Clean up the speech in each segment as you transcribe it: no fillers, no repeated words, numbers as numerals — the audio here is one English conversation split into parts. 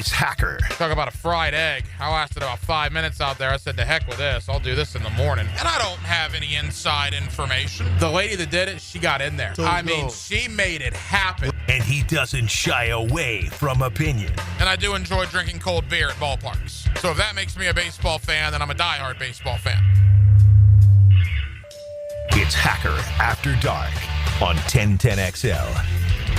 It's Hacker. Talk about a fried egg. I lasted about 5 minutes out there. I said, to heck with this. I'll do this in the morning. And I don't have any inside information. The lady that did it, she got in there. She made it happen. And he doesn't shy away from opinion. And I do enjoy drinking cold beer at ballparks. So if that makes me a baseball fan, then I'm a diehard baseball fan. It's Hacker After Dark on 1010XL.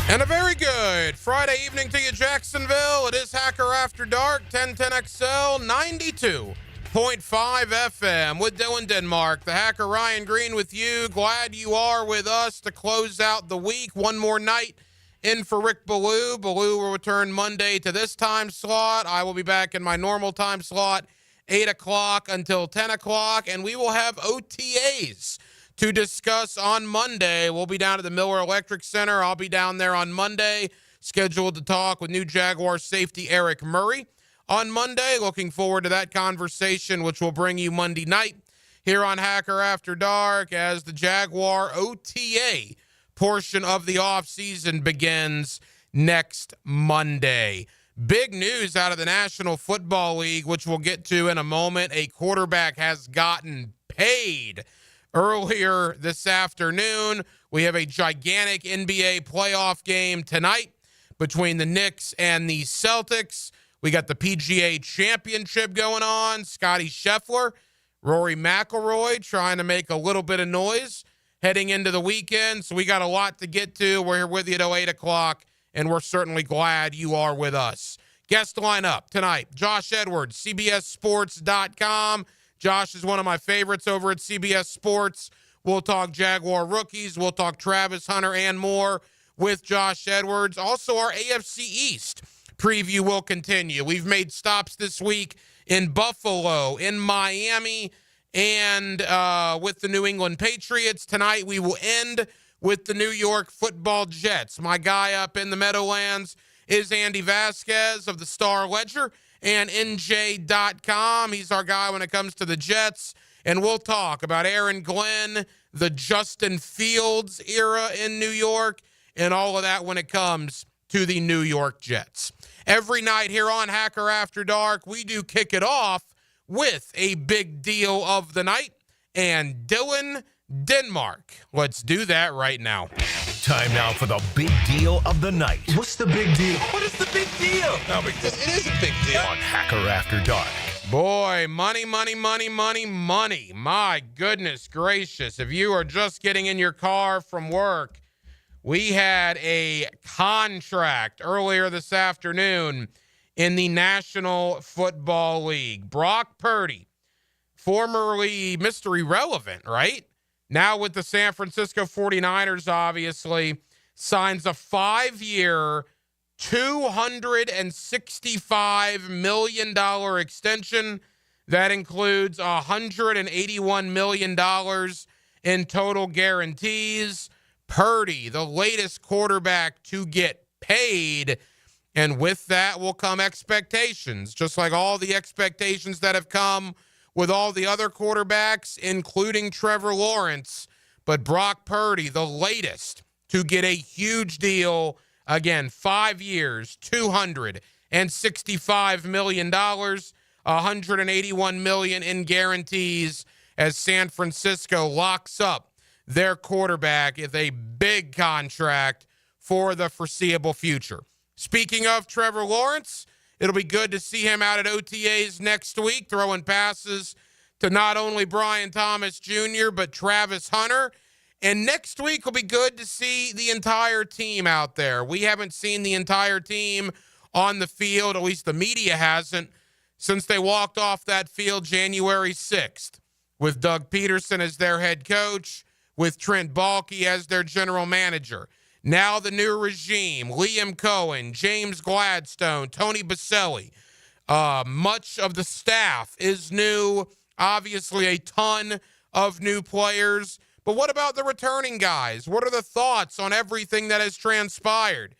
And a very good Friday evening to you, Jacksonville. It is Hacker After Dark, 1010XL, 92.5 FM with Dylan Denmark. The Hacker Ryan Green with you. Glad you are with us to close out the week. One more night in for Rick Ballou. Ballou will return Monday to this time slot. I will be back in my normal time slot, 8 o'clock until 10 o'clock, and we will have OTAs to discuss on Monday. We'll be down at the Miller Electric Center. I'll be down there on Monday, scheduled to talk with new Jaguar safety Eric Murray on Monday. Looking forward to that conversation, which will bring you Monday night here on Hacker After Dark as the Jaguar OTA portion of the offseason begins next Monday. Big news out of the National Football League, which we'll get to in a moment. A quarterback has gotten paid. Earlier this afternoon, we have a gigantic NBA playoff game tonight between the Knicks and the Celtics. We got the PGA Championship going on. Scottie Scheffler, Rory McIlroy trying to make a little bit of noise heading into the weekend. So we got a lot to get to. We're here with you till 8 o'clock, and we're certainly glad you are with us. Guest lineup tonight, Josh Edwards, CBSSports.com. Josh is one of my favorites over at CBS Sports. We'll talk Jaguar rookies. We'll talk Travis Hunter and more with Josh Edwards. Also, our AFC East preview will continue. We've made stops this week in Buffalo, in Miami, and with the New England Patriots. Tonight, we will end with the New York Football Jets. My guy up in the Meadowlands is Andy Vasquez of the Star Ledger and NJ.com. He's our guy when it comes to the Jets. And we'll talk about Aaron Glenn, the Justin Fields era in New York, and all of that when it comes to the New York Jets. Every night here on Hacker After Dark, we do kick it off with a big deal of the night and Dylan Denmark. Let's do that right now. Time now for the big deal of the night. What's the big deal? What is the big deal? No big deal. It is a big deal. On Hacker After Dark. Boy, money, money, money, money, money. My goodness gracious. If you are just getting in your car from work, we had a contract earlier this afternoon in the National Football League. Brock Purdy, formerly Mr. Irrelevant, right? Now with the San Francisco 49ers, obviously, signs a 5-year, $265 million extension. That includes $181 million in total guarantees. Purdy, the latest quarterback to get paid. And with that will come expectations, just like all the expectations that have come with all the other quarterbacks, including Trevor Lawrence. But Brock Purdy, the latest to get a huge deal. Again, 5 years, $265 million, $181 million in guarantees as San Francisco locks up their quarterback with a big contract for the foreseeable future. Speaking of Trevor Lawrence, it'll be good to see him out at OTAs next week, throwing passes to not only Brian Thomas Jr., but Travis Hunter. And next week will be good to see the entire team out there. We haven't seen the entire team on the field, at least the media hasn't, since they walked off that field January 6th, with Doug Peterson as their head coach, with Trent Baalke as their general manager. Now the new regime, Liam Cohen, James Gladstone, Tony Baselli. Much of the staff is new. Obviously, a ton of new players. But what about the returning guys? What are the thoughts on everything that has transpired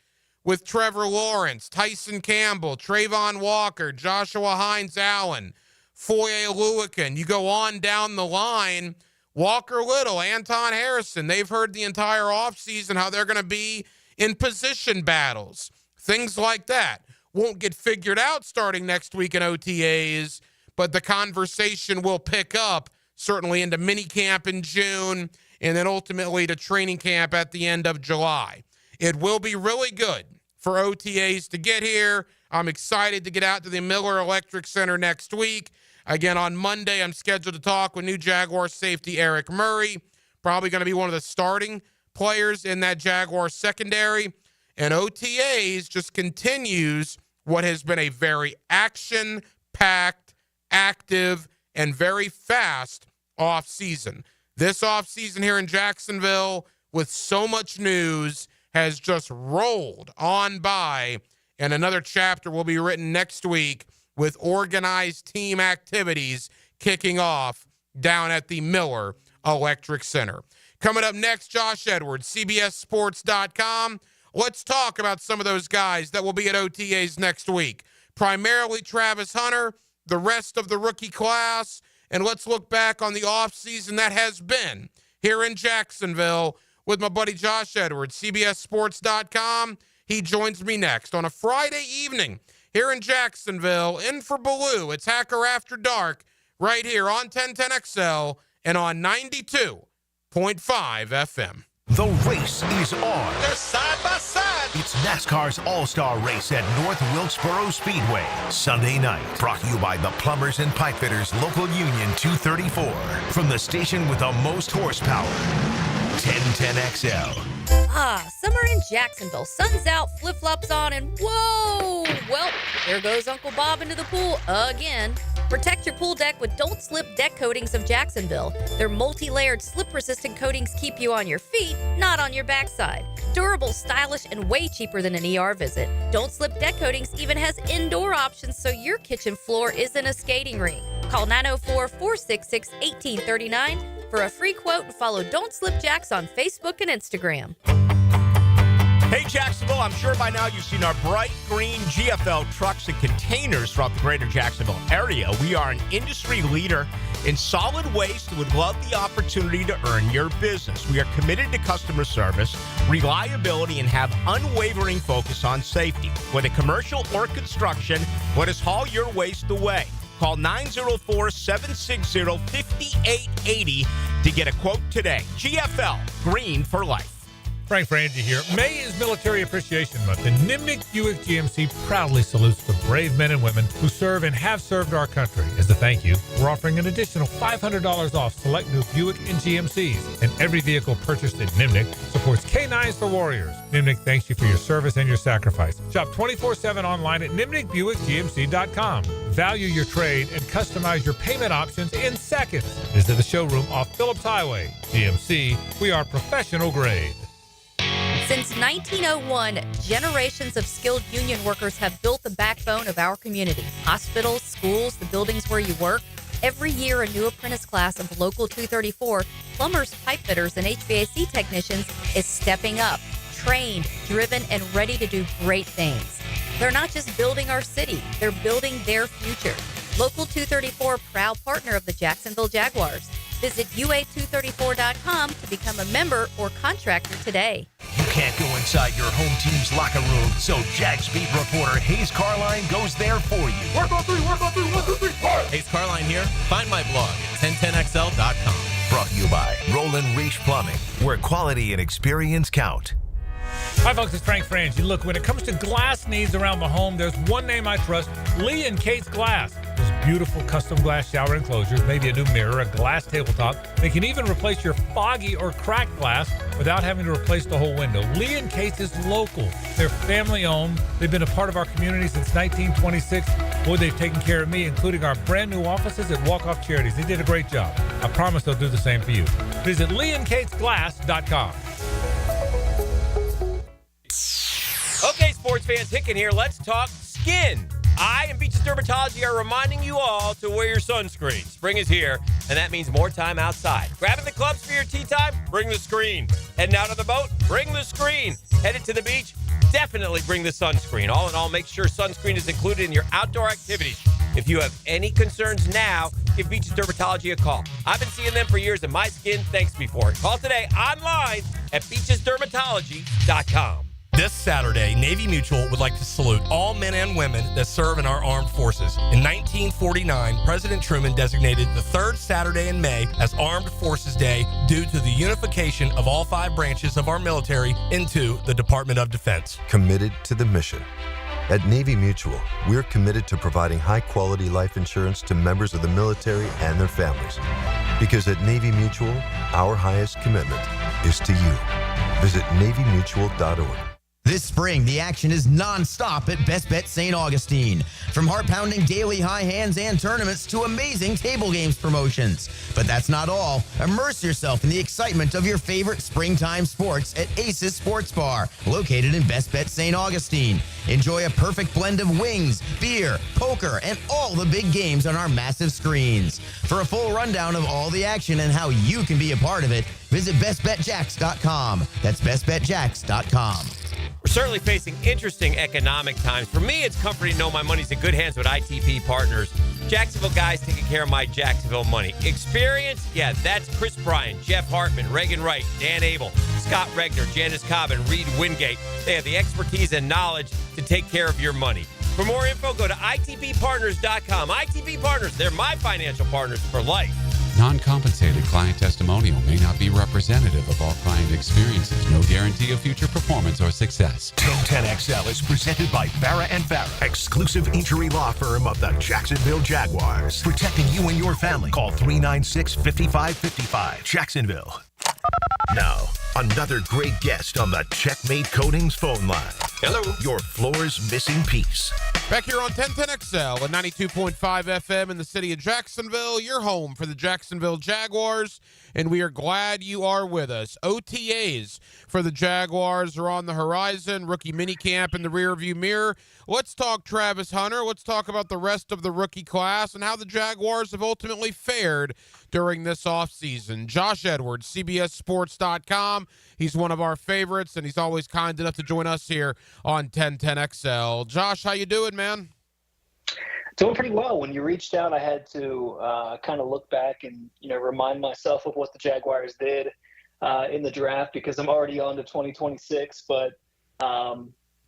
with Trevor Lawrence, Tyson Campbell, Trayvon Walker, Joshua Hines-Allen, Foye Oluokun? You go on down the line, Walker Little, Anton Harrison. They've heard the entire offseason how they're going to be in position battles, things like that. won't get figured out starting next week in OTAs, but the conversation will pick up certainly into minicamp in June and then ultimately to training camp at the end of July. It will be really good for OTAs to get here. I'm excited to get out to the Miller Electric Center next week. Again, on Monday, I'm scheduled to talk with new Jaguar safety Eric Murray, probably going to be one of the starting players in that Jaguar secondary. And OTAs just continues what has been a very action-packed, active, and very fast offseason. This offseason here in Jacksonville, with so much news, has just rolled on by, and another chapter will be written next week with organized team activities kicking off down at the Miller Electric Center. Coming up next, Josh Edwards, CBSSports.com. Let's talk about some of those guys that will be at OTAs next week. Primarily Travis Hunter, the rest of the rookie class, and let's look back on the offseason that has been here in Jacksonville with my buddy Josh Edwards, CBSSports.com. He joins me next on a Friday evening here in Jacksonville. In for Baloo, it's Hacker After Dark right here on 1010XL and on 92.5 FM. The race is on. They're side by side. It's NASCAR's All-Star Race at North Wilkesboro Speedway, Sunday night. Brought to you by the Plumbers and Pipefitters Local Union 234. From the station with the most horsepower, 1010XL. Summer in Jacksonville. Sun's out, flip-flops on, and whoa! Well, there goes Uncle Bob into the pool again. Protect your pool deck with Don't Slip Deck Coatings of Jacksonville. Their multi-layered slip-resistant coatings keep you on your feet, not on your backside. Durable, stylish, and way cheaper than an ER visit. Don't Slip Deck Coatings even has indoor options so your kitchen floor isn't a skating rink. Call 904-466-1839 for a free quote and follow Don't Slip Jacks on Facebook and Instagram. Hey, Jacksonville, I'm sure by now you've seen our bright green GFL trucks and containers throughout the greater Jacksonville area. We are an industry leader in solid waste and would love the opportunity to earn your business. We are committed to customer service, reliability, and have unwavering focus on safety. Whether commercial or construction, let us haul your waste away. Call 904-760-5880 to get a quote today. GFL, green for life. Frank Frangie here. May is Military Appreciation Month, and Nimnik Buick GMC proudly salutes the brave men and women who serve and have served our country. As a thank you, we're offering an additional $500 off select new Buick and GMCs, and every vehicle purchased at Nimnik supports K9s for Warriors. Nimnik thanks you for your service and your sacrifice. Shop 24/7 online at NimnikBuickGMC.com. Value your trade and customize your payment options in seconds. Visit the showroom off Phillips Highway. GMC, we are professional grade. Since 1901, generations of skilled union workers have built the backbone of our community. Hospitals, schools, the buildings where you work. Every year, a new apprentice class of Local 234, plumbers, pipe fitters, and HVAC technicians is stepping up, trained, driven, and ready to do great things. They're not just building our city, they're building their future. Local 234, proud partner of the Jacksonville Jaguars. Visit UA234.com to become a member or contractor today. You can't go inside your home team's locker room, so Jags beat reporter Hayes Carline goes there for you. Work on three, 1, 2, 3, 4. Hayes Carline here. Find my blog at 1010XL.com. Brought to you by Roland Reach Plumbing, where quality and experience count. Hi, folks. It's Frank Frangie. Look, when it comes to glass needs around the home, there's one name I trust, Lee and Kate's Glass. Those beautiful custom glass shower enclosures, maybe a new mirror, a glass tabletop. They can even replace your foggy or cracked glass without having to replace the whole window. Lee and Kate's is local. They're family-owned. They've been a part of our community since 1926. Boy, they've taken care of me, including our brand-new offices at Walk-Off Charities. They did a great job. I promise they'll do the same for you. Visit LeeandKatesGlass.com. Okay, sports fans, Hicken here. Let's talk skin. I and Beaches Dermatology are reminding you all to wear your sunscreen. Spring is here, and that means more time outside. Grabbing the clubs for your tea time? Bring the screen. Heading out on the boat? Bring the screen. Headed to the beach? Definitely bring the sunscreen. All in all, make sure sunscreen is included in your outdoor activities. If you have any concerns now, give Beaches Dermatology a call. I've been seeing them for years, and my skin thanks me for it. Call today online at beachesdermatology.com. This Saturday, Navy Mutual would like to salute all men and women that serve in our armed forces. In 1949, President Truman designated the third Saturday in May as Armed Forces Day due to the unification of all 5 branches of our military into the Department of Defense. Committed to the mission. At Navy Mutual, we're committed to providing high-quality life insurance to members of the military and their families. Because at Navy Mutual, our highest commitment is to you. Visit NavyMutual.org. This spring, the action is non-stop at Best Bet St. Augustine. From heart-pounding daily high hands and tournaments to amazing table games promotions. But that's not all. Immerse yourself in the excitement of your favorite springtime sports at Aces Sports Bar, located in Best Bet St. Augustine. Enjoy a perfect blend of wings, beer, poker, and all the big games on our massive screens. For a full rundown of all the action and how you can be a part of it, visit bestbetjacks.com. That's bestbetjacks.com. We're certainly facing interesting economic times. For me, it's comforting to know my money's in good hands with ITP Partners. Jacksonville guys taking care of my Jacksonville money. Experience? Yeah, that's Chris Bryan, Jeff Hartman, Reagan Wright, Dan Abel, Scott Regner, Janice Cobb, and Reed Wingate. They have the expertise and knowledge to take care of your money. For more info, go to itppartners.com. ITP Partners, they're my financial partners for life. Non-compensated client testimonial may not be representative of all client experiences. No guarantee of future performance or success. 1010XL is presented by Farah & Farah, exclusive injury law firm of the Jacksonville Jaguars. Protecting you and your family. Call 396-5555. Jacksonville. Now, another great guest on the Checkmate Coatings phone line. Hello. Your floor's missing piece. Back here on 1010XL at 92.5 FM in the city of Jacksonville, your home for the Jacksonville Jaguars, and we are glad you are with us. OTAs for the Jaguars are on the horizon, rookie minicamp in the rearview mirror. Let's talk Travis Hunter. Let's talk about the rest of the rookie class and how the Jaguars have ultimately fared during this offseason. Josh Edwards, CBSSports.com. He's one of our favorites, and he's always kind enough to join us here on 1010XL. Josh, how you doing, man? Doing pretty well. When you reached out, I had to kind of look back and remind myself of what the Jaguars did in the draft, because I'm already on to 2026. But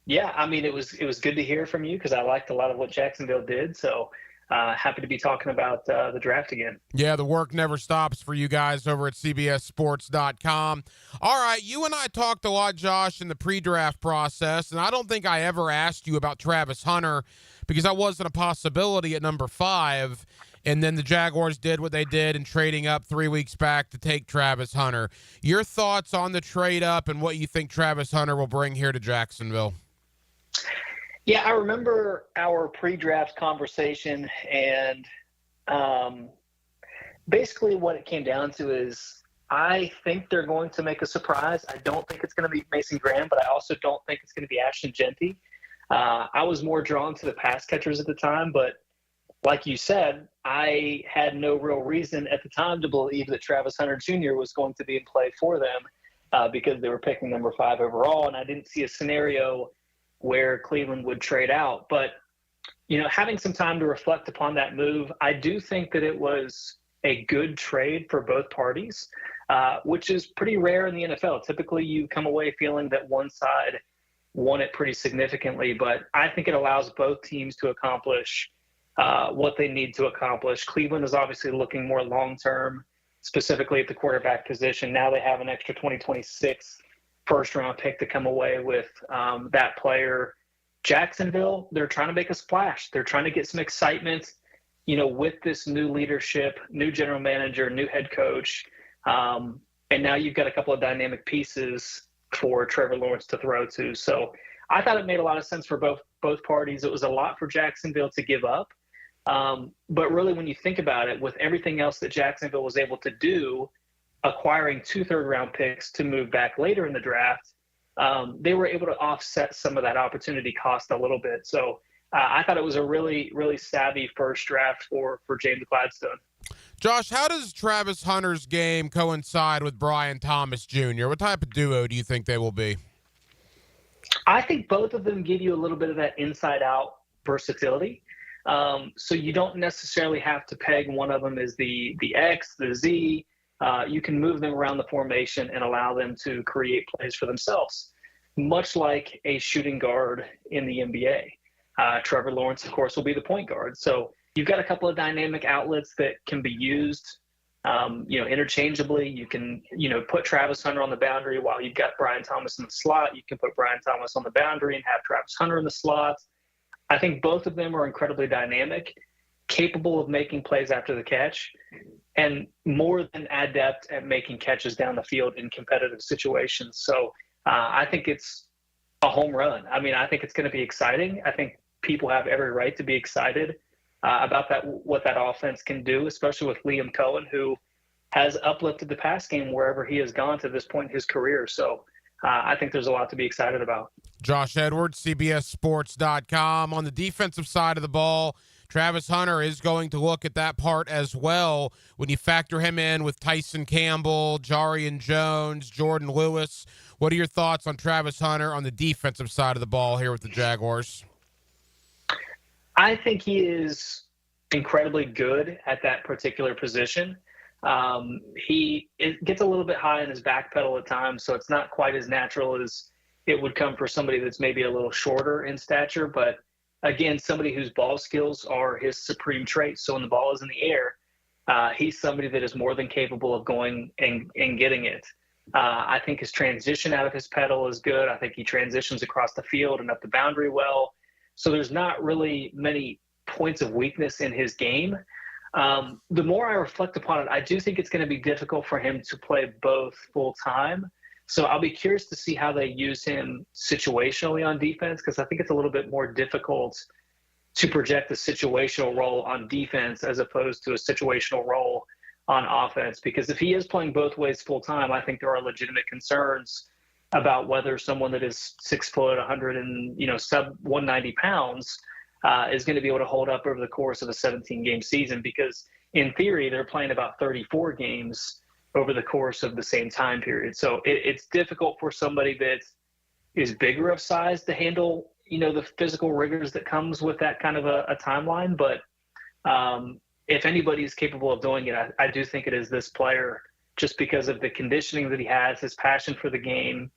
yeah, I mean, it was good to hear from you because I liked a lot of what Jacksonville did. So happy to be talking about the draft again. Yeah, the work never stops for you guys over at CBSSports.com. All right, you and I talked a lot, Josh, in the pre-draft process, and I don't think I ever asked you about Travis Hunter because that wasn't a possibility at number 5, and then the Jaguars did what they did in trading up 3 weeks back to take Travis Hunter. Your thoughts on the trade up and what you think Travis Hunter will bring here to Jacksonville? Yeah, I remember our pre-draft conversation, and basically what it came down to is I think they're going to make a surprise. I don't think it's going to be Mason Graham, but I also don't think it's going to be Ashton Jeanty. I was more drawn to the pass catchers at the time, but like you said, I had no real reason at the time to believe that Travis Hunter Jr. was going to be in play for them because they were picking number 5 overall, and I didn't see a scenario where Cleveland would trade out. But, having some time to reflect upon that move, I do think that it was a good trade for both parties, which is pretty rare in the NFL. Typically, you come away feeling that one side won it pretty significantly, but I think it allows both teams to accomplish what they need to accomplish. Cleveland is obviously looking more long-term, specifically at the quarterback position. Now they have an extra 2026 first-round pick to come away with that player. Jacksonville, they're trying to make a splash. They're trying to get some excitement, with this new leadership, new general manager, new head coach. And now you've got a couple of dynamic pieces for Trevor Lawrence to throw to. So I thought it made a lot of sense for both parties. It was a lot for Jacksonville to give up. But really, when you think about it, with everything else that Jacksonville was able to do, acquiring 2 third-round picks to move back later in the draft, they were able to offset some of that opportunity cost a little bit. So I thought it was a really, really savvy first draft for James Gladstone. Josh, how does Travis Hunter's game coincide with Brian Thomas Jr.? What type of duo do you think they will be? I think both of them give you a little bit of that inside-out versatility. So you don't necessarily have to peg one of them as the X, the Z. You can move them around the formation and allow them to create plays for themselves. much like a shooting guard in the NBA. Trevor Lawrence, of course, will be the point guard. So you've got a couple of dynamic outlets that can be used, interchangeably. You can, put Travis Hunter on the boundary while you've got Brian Thomas in the slot. You can put Brian Thomas on the boundary and have Travis Hunter in the slot. I think both of them are incredibly dynamic, capable of making plays after the catch, and more than adept at making catches down the field in competitive situations. So I think it's a home run. I mean, I think it's going to be exciting. I think people have every right to be excited about what that offense can do, especially with Liam Cohen, who has uplifted the pass game wherever he has gone to this point in his career. So I think there's a lot to be excited about. Josh Edwards, CBSSports.com. On the defensive side of the ball, Travis Hunter is going to look at that part as well when you factor him in with Tyson Campbell, Jarian Jones, Jordan Lewis. What are your thoughts on Travis Hunter on the defensive side of the ball here with the Jaguars? I think he is incredibly good at that particular position. It gets a little bit high in his back pedal at times, so it's not quite as natural as it would come for somebody that's maybe a little shorter in stature. But again, somebody whose ball skills are his supreme trait. So when the ball is in the air, he's somebody that is more than capable of going and getting it. I think his transition out of his pedal is good. I think he transitions across the field and up the boundary well. So there's not really many points of weakness in his game. The more I reflect upon it, I do think it's going to be difficult for him to play both full time. So I'll be curious to see how they use him situationally on defense, because I think it's a little bit more difficult to project a situational role on defense as opposed to a situational role on offense. Because if he is playing both ways full time, I think there are legitimate concerns about whether someone that is 6 foot, 100 and sub 190 pounds is going to be able to hold up over the course of a 17-game season. Because in theory, they're playing about 34 games over the course of the same time period. So it's difficult for somebody that is bigger of size to handle, the physical rigors that comes with that kind of a timeline. But if anybody is capable of doing it, I do think it is this player, just because of the conditioning that he has, his passion for the game.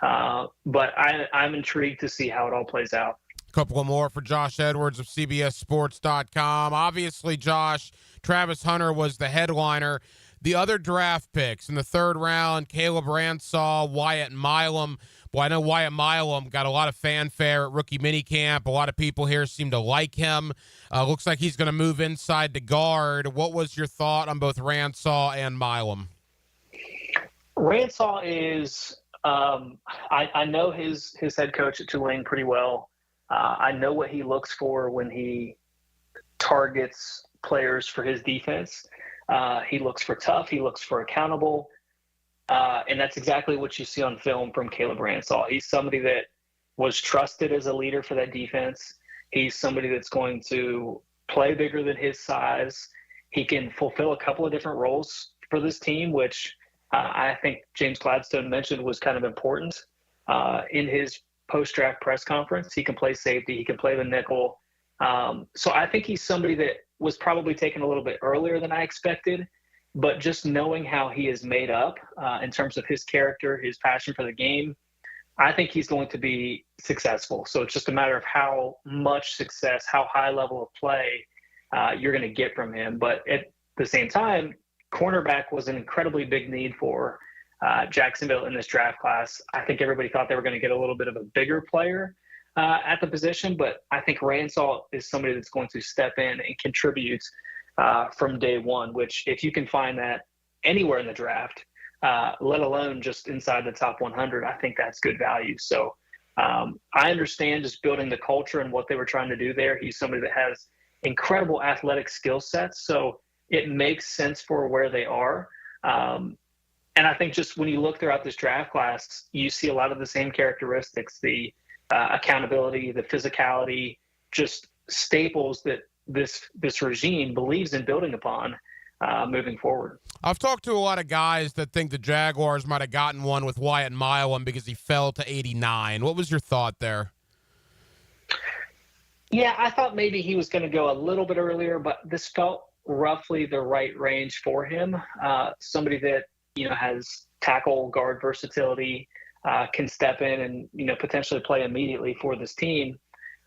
But I'm intrigued to see how it all plays out. A couple more for Josh Edwards of CBSSports.com. Obviously, Josh, Travis Hunter was the headliner. The other draft picks in the third round, Caleb Ransall, Wyatt Milam. Boy, I know Wyatt Milam got a lot of fanfare at rookie minicamp. A lot of people here seem to like him. Looks like he's going to move inside to guard. What was your thought on both Ransall and Milam? Ransall is I know his head coach at Tulane pretty well. I know what he looks for when he targets players for his defense. He looks for tough. He looks for accountable. And that's exactly what you see on film from Caleb Ransall. He's somebody that was trusted as a leader for that defense. He's somebody that's going to play bigger than his size. He can fulfill a couple of different roles for this team, which I think James Gladstone mentioned was kind of important in his post-draft press conference. He can play safety. He can play the nickel. So I think he's somebody that was probably taken a little bit earlier than I expected, but just knowing how he is made up in terms of his character, his passion for the game, I think he's going to be successful. So it's just a matter of how much success, how high level of play you're going to get from him. But at the same time, cornerback was an incredibly big need for Jacksonville in this draft class. I think everybody thought they were going to get a little bit of a bigger player at the position, but I think Ransall is somebody that's going to step in and contribute from day one, which if you can find that anywhere in the draft, let alone just inside the top 100, I think that's good value. So I understand just building the culture and what they were trying to do there. He's somebody that has incredible athletic skill sets, so it makes sense for where they are. And I think just when you look throughout this draft class, you see a lot of the same characteristics, the accountability, the physicality, just staples that this regime believes in building upon moving forward. I've talked to a lot of guys that think the Jaguars might have gotten one with Wyatt Milam because he fell to 89. What was your thought there? Yeah, I thought maybe he was going to go a little bit earlier, but this felt roughly the right range for him. Somebody that, has tackle guard versatility, can step in and, potentially play immediately for this team.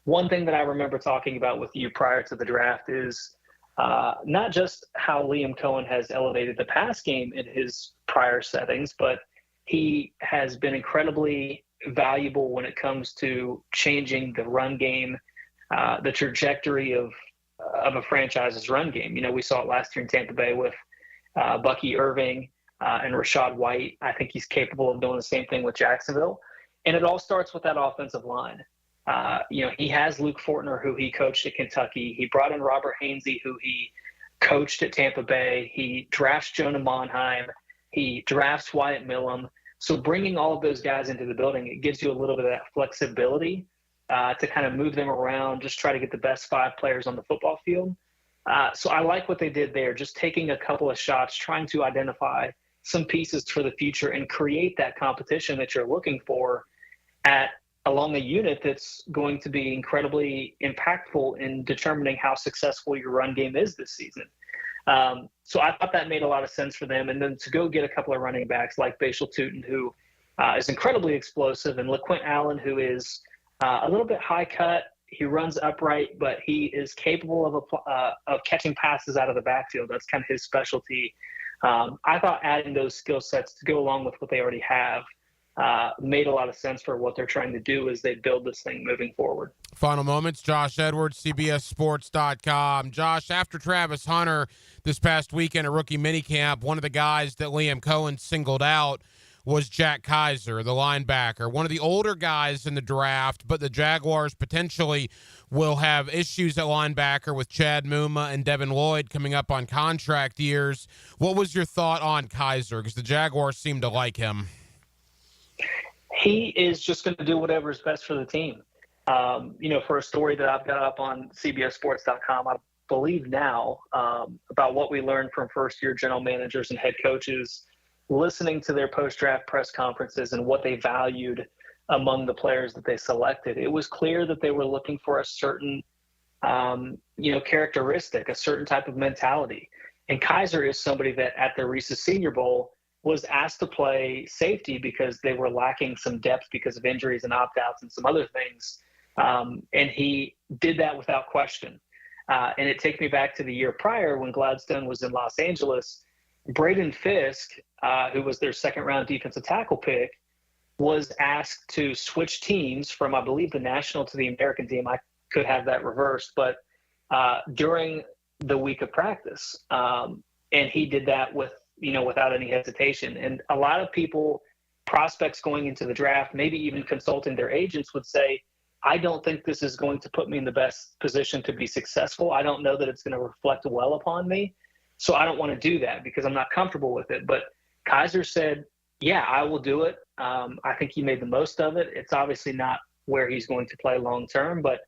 One thing that I remember talking about with you prior to the draft is not just how Liam Cohen has elevated the pass game in his prior settings, but he has been incredibly valuable when it comes to changing the run game, the trajectory of a franchise's run game. We saw it last year in Tampa Bay with Bucky Irving and Rachaad White. I think he's capable of doing the same thing with Jacksonville. And it all starts with that offensive line. He has Luke Fortner, who he coached at Kentucky. He brought in Robert Hainsey, who he coached at Tampa Bay. He drafts Jonah Monheim. He drafts Wyatt Millam. So bringing all of those guys into the building, it gives you a little bit of that flexibility to kind of move them around, just try to get the best 5 players on the football field. So I like what they did there, just taking a couple of shots, trying to identify some pieces for the future and create that competition that you're looking for along a unit that's going to be incredibly impactful in determining how successful your run game is this season. So I thought that made a lot of sense for them. And then to go get a couple of running backs like Bashal Tutin, who is incredibly explosive, and LaQuint Allen, who is a little bit high cut. He runs upright, but he is capable of catching passes out of the backfield. That's kind of his specialty. I thought adding those skill sets to go along with what they already have made a lot of sense for what they're trying to do as they build this thing moving forward. Final moments, Josh Edwards, CBSSports.com. Josh, after Travis Hunter this past weekend at rookie minicamp, one of the guys that Liam Cohen singled out was Jack Kaiser, the linebacker, one of the older guys in the draft, but the Jaguars potentially will have issues at linebacker with Chad Muma and Devin Lloyd coming up on contract years. What was your thought on Kaiser? Because the Jaguars seem to like him. He is just going to do whatever is best for the team. For a story that I've got up on CBSSports.com, I believe now, about what we learned from first-year general managers and head coaches, listening to their post-draft press conferences and what they valued among the players that they selected, it was clear that they were looking for a certain, characteristic, a certain type of mentality. And Kaiser is somebody that at the Reese's Senior Bowl was asked to play safety because they were lacking some depth because of injuries and opt-outs and some other things. And he did that without question. And it takes me back to the year prior when Gladstone was in Los Angeles. Braden Fisk, who was their second-round defensive tackle pick, was asked to switch teams from, I believe, the national to the American team. I could have that reversed, but during the week of practice. And he did that without any hesitation. And a lot of people, prospects going into the draft, maybe even consulting their agents, would say, I don't think this is going to put me in the best position to be successful. I don't know that it's going to reflect well upon me. So I don't want to do that because I'm not comfortable with it. But Kaiser said, yeah, I will do it. I think he made the most of it. It's obviously not where he's going to play long term, but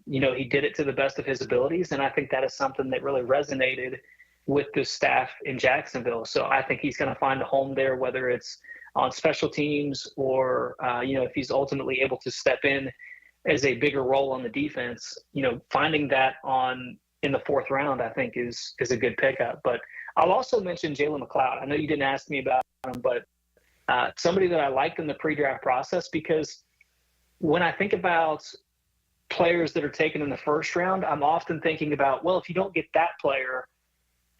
he did it to the best of his abilities. And I think that is something that really resonated with the staff in Jacksonville. So I think he's going to find a home there, whether it's on special teams or, if he's ultimately able to step in as a bigger role on the defense, finding that in the 4th round, I think is a good pickup. But I'll also mention Jalen McLeod. I know you didn't ask me about him, but somebody that I liked in the pre-draft process, because when I think about players that are taken in the 1st round, I'm often thinking about, well, if you don't get that player,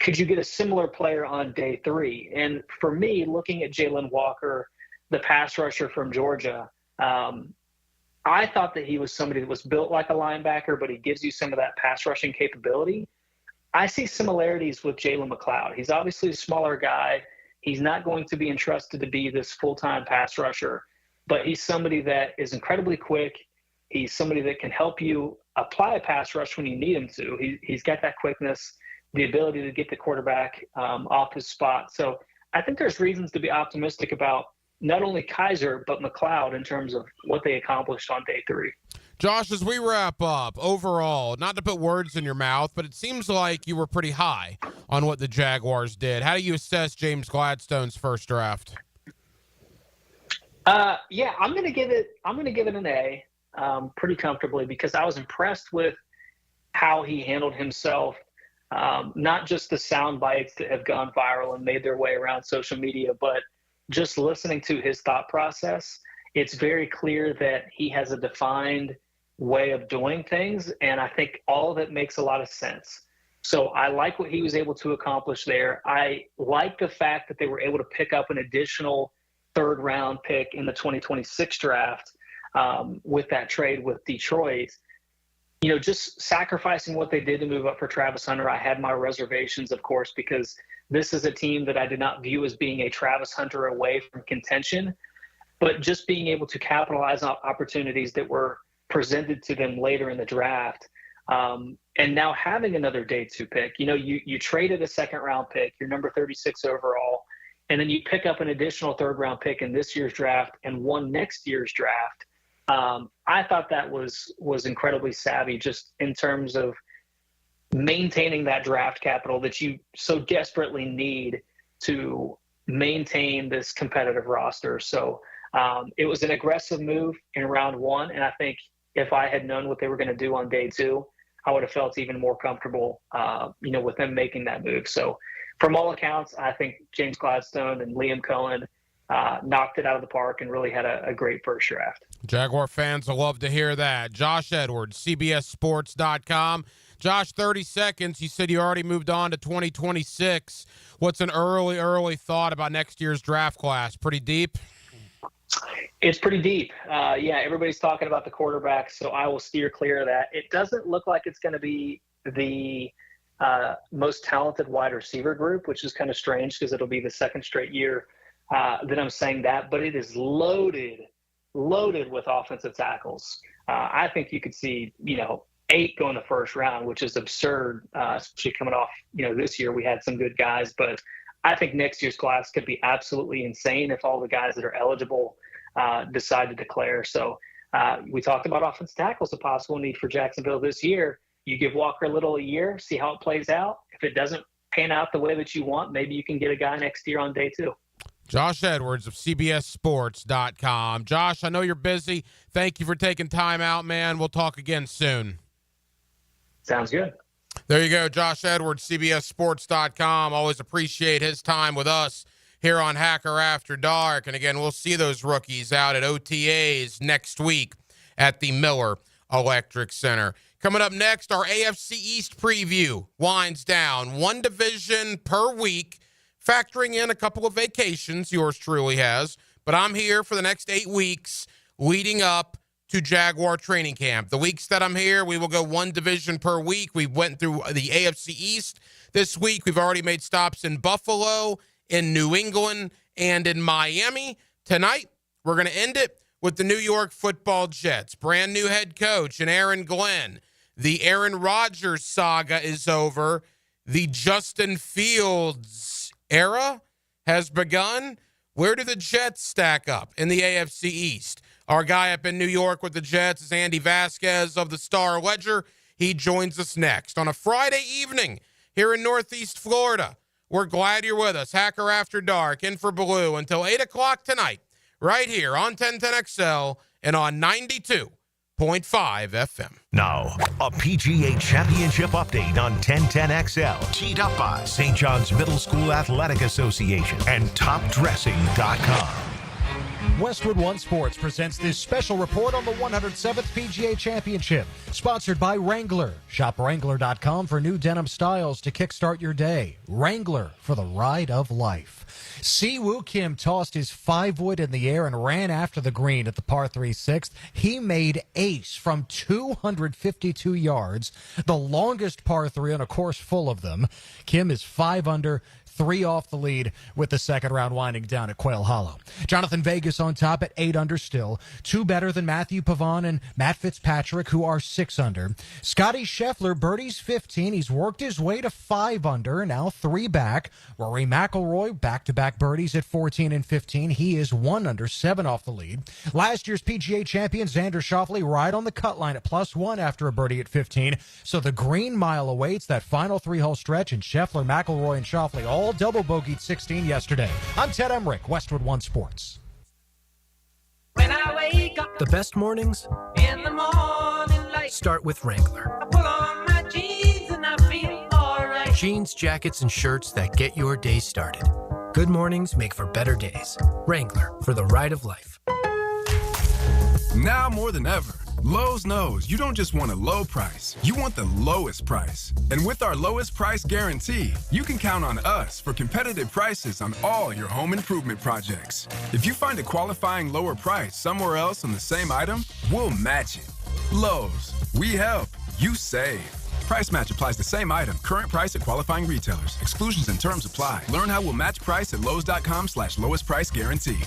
could you get a similar player on day 3? And for me, looking at Jalen Walker, the pass rusher from Georgia, I thought that he was somebody that was built like a linebacker, but he gives you some of that pass rushing capability. I see similarities with Jalen McLeod. He's obviously a smaller guy. He's not going to be entrusted to be this full-time pass rusher, but he's somebody that is incredibly quick. He's somebody that can help you apply a pass rush when you need him to. He's got that quickness, the ability to get the quarterback off his spot. So I think there's reasons to be optimistic about not only Kaiser, but McLeod in terms of what they accomplished on day 3. Josh, as we wrap up, overall, not to put words in your mouth, but it seems like you were pretty high on what the Jaguars did. How do you assess James Gladstone's first draft? Yeah, I'm going to give it an A pretty comfortably, because I was impressed with how he handled himself. Not just the sound bites that have gone viral and made their way around social media, but just listening to his thought process, it's very clear that he has a defined way of doing things, and I think all of it makes a lot of sense. So I like what he was able to accomplish there. I like the fact that they were able to pick up an additional third-round pick in the 2026 draft with that trade with Detroit. You know, just sacrificing what they did to move up for Travis Hunter, I had my reservations, of course, because this is a team that I did not view as being a Travis Hunter away from contention, but just being able to capitalize on opportunities that were presented to them later in the draft. And now having another day 2 pick, you know, you traded a second-round pick, you're number 36 overall, and then you pick up an additional third-round pick in this year's draft and one next year's draft. I thought that was incredibly savvy just in terms of maintaining that draft capital that you so desperately need to maintain this competitive roster. So it was an aggressive move in round 1, and I think if I had known what they were going to do on day 2, I would have felt even more comfortable, you know, with them making that move. So from all accounts, I think James Gladstone and Liam Cohen knocked it out of the park and really had a great first draft. Jaguar fans will love to hear that. Josh Edwards, CBSSports.com. Josh, 30 seconds. You said you already moved on to 2026. What's an early thought about next year's draft class? Pretty deep? It's pretty deep. Yeah, everybody's talking about the quarterback, so I will steer clear of that. It doesn't look like it's going to be the most talented wide receiver group, which is kind of strange because it'll be the second straight year that I'm saying that, but it is loaded with offensive tackles. I think you could see, you know, 8 go in the first round, which is absurd, especially coming off, you know, this year we had some good guys, but I think next year's class could be absolutely insane if all the guys that are eligible decide to declare. So we talked about offensive tackles, a possible need for Jacksonville this year. You give Walker Little a year, see how it plays out. If it doesn't pan out the way that you want, maybe you can get a guy next year on day 2. Josh Edwards of CBSSports.com. Josh, I know you're busy. Thank you for taking time out, man. We'll talk again soon. Sounds good. There you go, Josh Edwards, CBSSports.com. Always appreciate his time with us here on Hacker After Dark. And again, we'll see those rookies out at OTAs next week at the Miller Electric Center. Coming up next, our AFC East preview winds down. One division per week, factoring in a couple of vacations yours truly has. But I'm here for the next 8 weeks leading up to Jaguar training camp. The weeks that I'm here, we will go one division per week. We went through the AFC East this week. We've already made stops in Buffalo, in New England, and in Miami. Tonight, we're going to end it with the New York Football Jets. Brand new head coach and Aaron Glenn. The Aaron Rodgers saga is over. The Justin Fields era has begun. Where do the Jets stack up in the AFC East? Our guy up in New York with the Jets is Andy Vasquez of the Star Ledger. He joins us next on a Friday evening here in Northeast Florida. We're glad you're with us. Hacker After Dark, in for Blue, until 8 o'clock tonight, right here on 1010XL and on 92.5 FM. Now, a PGA Championship update on 1010XL. Teed up by St. John's Middle School Athletic Association and TopDressing.com. Westwood One Sports presents this special report on the 107th PGA Championship, sponsored by Wrangler. Shop Wrangler.com for new denim styles to kickstart your day. Wrangler, for the ride of life. Siwoo Kim tossed his 5-wood in the air and ran after the green at the par 3 6th. He made ace from 252 yards, the longest par 3 on a course full of them. Kim is 5 under, 3 off the lead with the second round winding down at Quail Hollow. Jonathan Vegas on top at 8 under still, 2 better than Matthew Pavon and Matt Fitzpatrick, who are 6 under. Scotty Scheffler birdies 15. He's worked his way to 5 under, now 3 back. Rory McIlroy back-to-back birdies at 14 and 15. He is 1 under, 7 off the lead. Last year's PGA champion Xander Schauffele right on the cut line at +1 after a birdie at 15. So the green mile awaits that final 3-hole stretch, and Scheffler, McIlroy, and Schauffele all double bogeyed 16 yesterday. I'm Ted Emmerich, Westwood One Sports. When I wake up, the best mornings in the morning light start with Wrangler. I pull on my jeans and I feel all right. Jeans, jackets, and shirts that get your day started. Good mornings make for better days. Wrangler, for the ride of life. Now more than ever, Lowe's knows you don't just want a low price, you want the lowest price. And with our lowest price guarantee, you can count on us for competitive prices on all your home improvement projects. If you find a qualifying lower price somewhere else on the same item, we'll match it. Lowe's, we help, you save. Price match applies the same item. Current price at qualifying retailers. Exclusions and terms apply. Learn how we'll match price at Lowes.com/lowest price guarantee.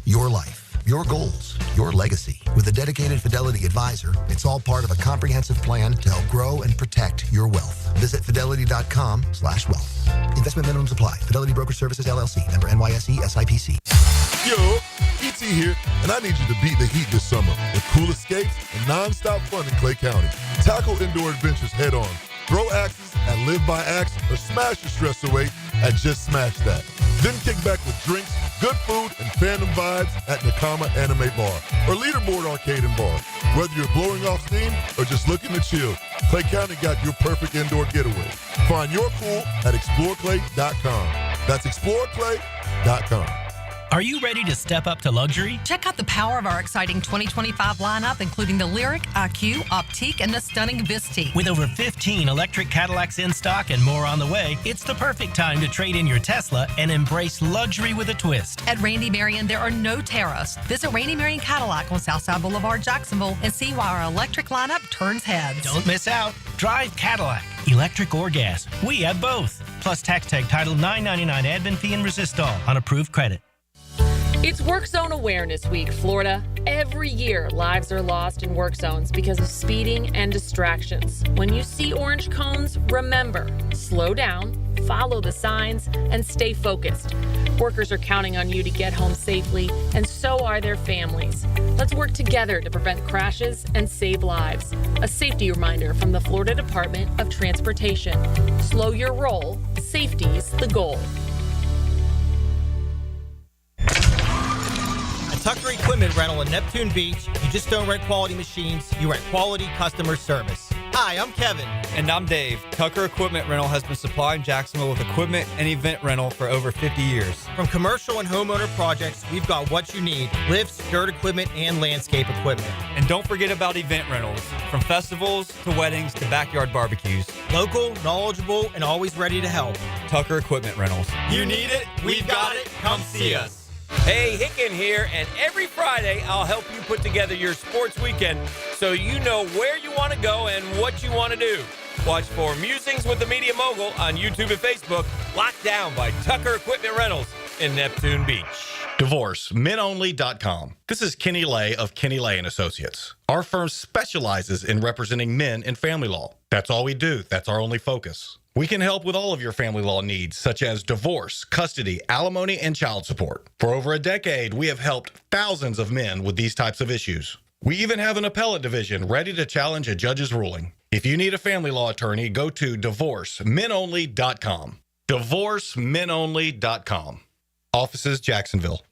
Your life, your goals, your legacy. With a dedicated Fidelity advisor, it's all part of a comprehensive plan to help grow and protect your wealth. Visit fidelity.com/wealth. Investment minimums apply. Fidelity Broker Services, LLC. Member NYSE, SIPC. Yo, E.T. here, and I need you to beat the heat this summer with cool escapes and non-stop fun in Clay County. Tackle indoor adventures head on. Throw axes at Live by Axe or smash your stress away at Just Smash That. Then kick back with drinks, good food, and fandom vibes at Nakama Anime Bar or Leaderboard Arcade and Bar. Whether you're blowing off steam or just looking to chill, Clay County got your perfect indoor getaway. Find your cool at exploreclay.com. That's exploreclay.com. Are you ready to step up to luxury? Check out the power of our exciting 2025 lineup, including the Lyriq, IQ, Optique, and the stunning Visti. With over 15 electric Cadillacs in stock and more on the way, it's the perfect time to trade in your Tesla and embrace luxury with a twist. At Randy Marion, there are no tariffs. Visit Randy Marion Cadillac on Southside Boulevard, Jacksonville, and see why our electric lineup turns heads. Don't miss out. Drive Cadillac, electric or gas. We have both. Plus tax tag title $9.99 admin fee and resistol on approved credit. It's Work Zone Awareness Week, Florida. Every year, lives are lost in work zones because of speeding and distractions. When you see orange cones, remember, slow down, follow the signs, and stay focused. Workers are counting on you to get home safely, and so are their families. Let's work together to prevent crashes and save lives. A safety reminder from the Florida Department of Transportation. Slow your roll. Safety's the goal. Tucker Equipment Rental in Neptune Beach. You just don't rent quality machines, you rent quality customer service. Hi, I'm Kevin. And I'm Dave. Tucker Equipment Rental has been supplying Jacksonville with equipment and event rental for over 50 years. From commercial and homeowner projects, we've got what you need. Lifts, dirt equipment, and landscape equipment. And don't forget about event rentals. From festivals to weddings to backyard barbecues. Local, knowledgeable, and always ready to help. Tucker Equipment Rentals. You need it, we've got it, come see us. Hey, Hicken here, and every Friday I'll help you put together your sports weekend so you know where you want to go and what you want to do. Watch for Musings with the Media Mogul on YouTube and Facebook, locked down by Tucker Equipment Rentals in Neptune Beach. DivorceMenOnly.com. This is Kenny Lay of Kenny Lay & Associates. Our firm specializes in representing men in family law. That's all we do. That's our only focus. We can help with all of your family law needs, such as divorce, custody, alimony, and child support. For over a decade, we have helped thousands of men with these types of issues. We even have an appellate division ready to challenge a judge's ruling. If you need a family law attorney, go to DivorceMenOnly.com. DivorceMenOnly.com. Offices, Jacksonville.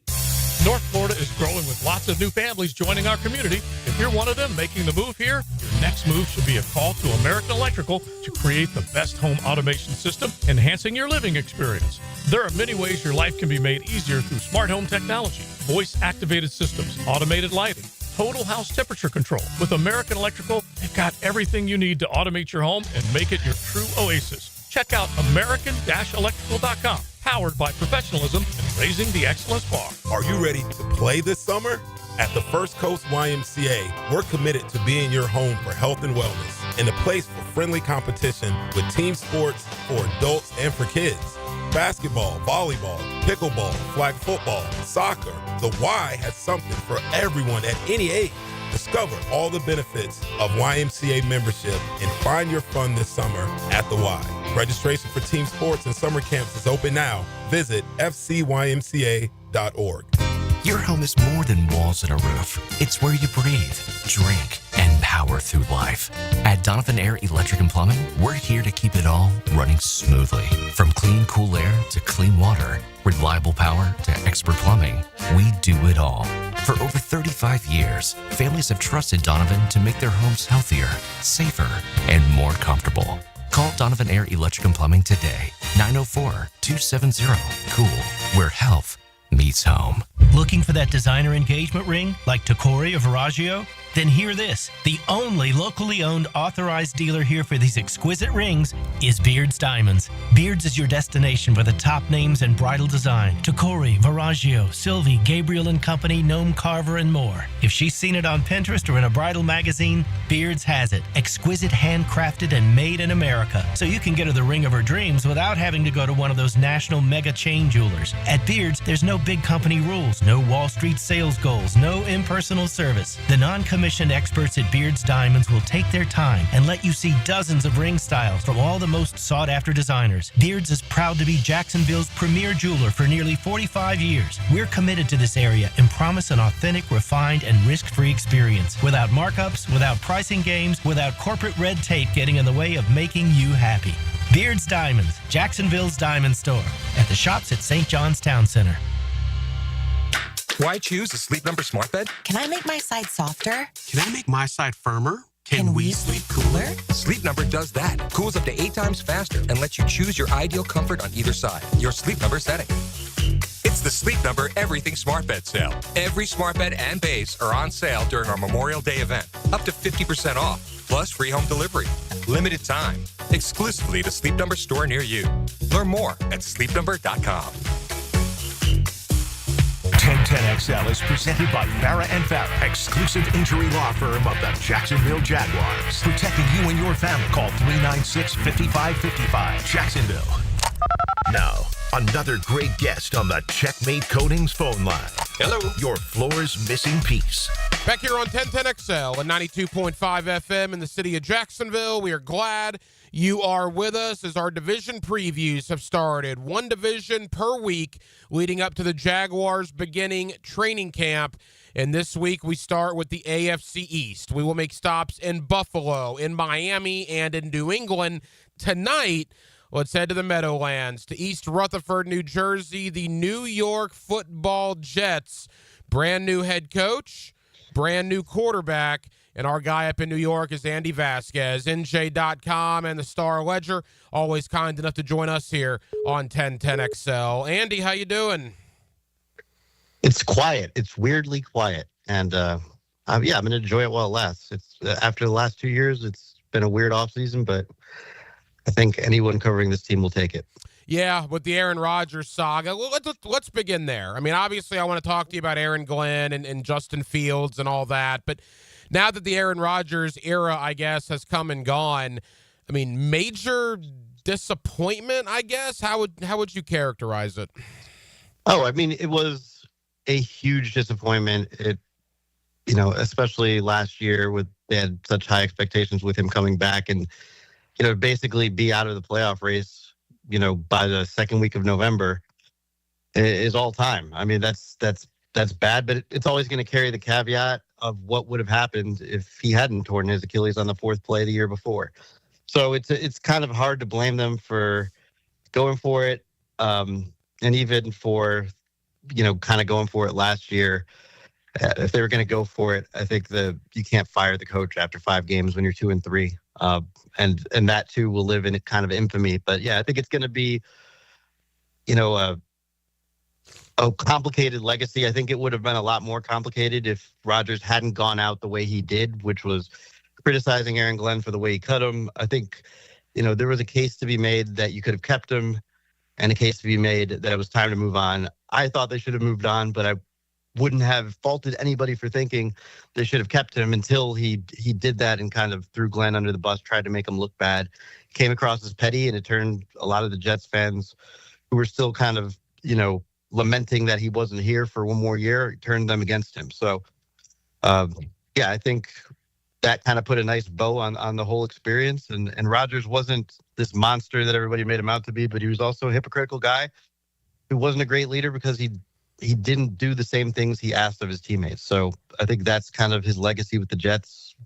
North Florida is growing with lots of new families joining our community. If you're one of them making the move here, your next move should be a call to American Electrical to create the best home automation system, enhancing your living experience. There are many ways your life can be made easier through smart home technology, voice-activated systems, automated lighting, total house temperature control. With American Electrical, they've got everything you need to automate your home and make it your true oasis. Check out American-Electrical.com. Powered by professionalism and raising the excellence bar. Are you ready to play this summer? At the First Coast YMCA, we're committed to being your home for health and wellness and a place for friendly competition with team sports for adults and for kids. Basketball, volleyball, pickleball, flag football, soccer. The Y has something for everyone at any age. Discover all the benefits of YMCA membership and find your fun this summer at the Y. Registration for team sports and summer camps is open now. Visit fcymca.org. Your home is more than walls and a roof. It's where you breathe, drink, and power through life. At Donovan Air Electric and Plumbing, we're here to keep it all running smoothly. From clean, cool air to clean water, reliable power to expert plumbing, we do it all. For over 35 years, families have trusted Donovan to make their homes healthier, safer, and more comfortable. Call Donovan Air Electric and Plumbing today. 904-270-COOL, where health meets home. Looking for that designer engagement ring like Tacori or Viraggio? Then hear this. The only locally owned authorized dealer here for these exquisite rings is Beards Diamonds. Beards is your destination for the top names in bridal design. Tacori, Viraggio, Sylvie, Gabriel & Company, Gnome Carver, and more. If she's seen it on Pinterest or in a bridal magazine, Beards has it. Exquisite, handcrafted, and made in America. So you can get her the ring of her dreams without having to go to one of those national mega chain jewelers. At Beards, there's no big company rules, no Wall Street sales goals, no impersonal service. The non-commissioned experts at Beards Diamonds will take their time and let you see dozens of ring styles from all the most sought-after designers. Beards is proud to be Jacksonville's premier jeweler for nearly 45 years. We're committed to this area and promise an authentic, refined, and risk-free experience without markups, without pricing games, without corporate red tape getting in the way of making you happy. Beards Diamonds, Jacksonville's diamond store, at the shops at St. John's Town Center. Why choose a Sleep Number smart bed? Can I make my side softer? Can I make my side firmer? Can we sleep cooler? Sleep Number does that. Cools up to 8 times faster and lets you choose your ideal comfort on either side. Your Sleep Number setting. It's the Sleep Number Everything Smart Bed sale. Every smart bed and base are on sale during our Memorial Day event. Up to 50% off, plus free home delivery. Limited time. Exclusively to Sleep Number store near you. Learn more at sleepnumber.com. 1010XL is presented by Farah & Farah, exclusive injury law firm of the Jacksonville Jaguars. Protecting you and your family. Call 396-5555. Jacksonville. Now, another great guest on the Checkmate Coatings phone line. Hello. Your floor's missing piece. Back here on 1010XL and 92.5 FM in the city of Jacksonville. We are glad you are with us as our division previews have started. One division per week leading up to the Jaguars beginning training camp. And this week we start with the AFC East. We will make stops in Buffalo, in Miami, and in New England. Tonight, let's head to the Meadowlands, to East Rutherford, New Jersey. The New York Football Jets, brand new head coach, brand new quarterback, and our guy up in New York is Andy Vasquez, NJ.com and the Star Ledger, always kind enough to join us here on 1010XL. Andy, how you doing? It's quiet. It's weirdly quiet. And, I'm going to enjoy it while it lasts. It's after the last 2 years, it's been a weird offseason, but I think anyone covering this team will take it. Yeah, with the Aaron Rodgers saga. Well, let's begin there. I mean, obviously, I want to talk to you about Aaron Glenn and Justin Fields and all that, but now that the Aaron Rodgers era, I guess, has come and gone, I mean, major disappointment, I guess? How would you characterize it? Oh, I mean, it was a huge disappointment. It, especially last year they had such high expectations with him coming back and, basically be out of the playoff race, by the second week of November is all time. I mean, that's bad, but it's always going to carry the caveat of what would have happened if he hadn't torn his Achilles on the fourth play the year before. So it's kind of hard to blame them for going for it. And even for, kind of going for it last year, if they were going to go for it, I think you can't fire the coach after 5 games when you're 2-3. And that too will live in kind of infamy. But yeah, I think it's going to be, a complicated legacy. I think it would have been a lot more complicated if Rodgers hadn't gone out the way he did, which was criticizing Aaron Glenn for the way he cut him. I think, there was a case to be made that you could have kept him and a case to be made that it was time to move on. I thought they should have moved on, but I wouldn't have faulted anybody for thinking they should have kept him until he did that and kind of threw Glenn under the bus, tried to make him look bad. Came across as petty, and it turned a lot of the Jets fans who were still kind of, lamenting that he wasn't here for one more year, it turned them against him. So, I think that kind of put a nice bow on the whole experience. And Rodgers wasn't this monster that everybody made him out to be, but he was also a hypocritical guy who wasn't a great leader because he didn't do the same things he asked of his teammates. So I think that's kind of his legacy with the Jets,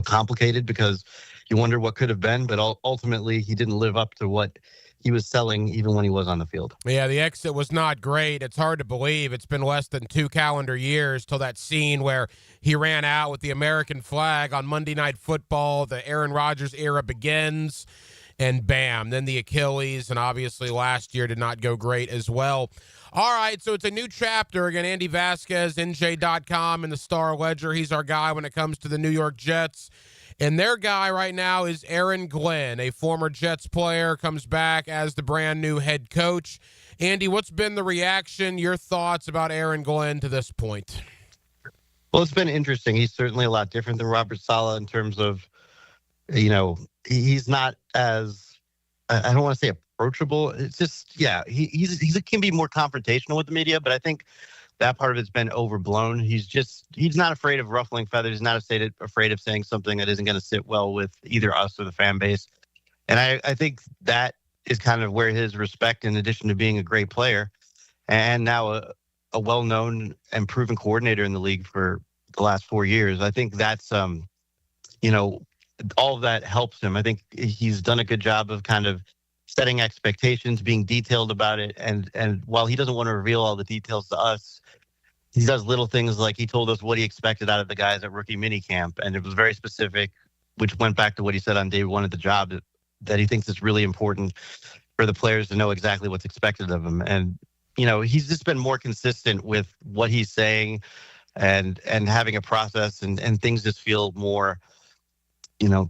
complicated because you wonder what could have been, but ultimately he didn't live up to what he was selling even when he was on the field. Yeah, the exit was not great. It's hard to believe. It's been less than 2 calendar years till that scene where he ran out with the American flag on Monday Night Football. The Aaron Rodgers era begins. and bam, then the Achilles, and obviously last year did not go great as well. All right, so it's a new chapter. Again, Andy Vasquez, NJ.com, and the Star Ledger. He's our guy when it comes to the New York Jets. And their guy right now is Aaron Glenn, a former Jets player, comes back as the brand new head coach. Andy, what's been the reaction, your thoughts about Aaron Glenn to this point? Well, it's been interesting. He's certainly a lot different than Robert Saleh in terms of, he's not as, I don't want to say approachable. It's just, he can be more confrontational with the media, but I think that part of it's been overblown. He's not afraid of ruffling feathers. He's not afraid of saying something that isn't going to sit well with either us or the fan base. And I think that is kind of where his respect, in addition to being a great player and now a well-known and proven coordinator in the league for the last 4 years, I think that's, all of that helps him. I think he's done a good job of kind of setting expectations, being detailed about it. And while he doesn't want to reveal all the details to us, he does little things like he told us what he expected out of the guys at rookie minicamp. And it was very specific, which went back to what he said on day one of the job, that he thinks it's really important for the players to know exactly what's expected of them. And, he's just been more consistent with what he's saying and having a process and things just feel more,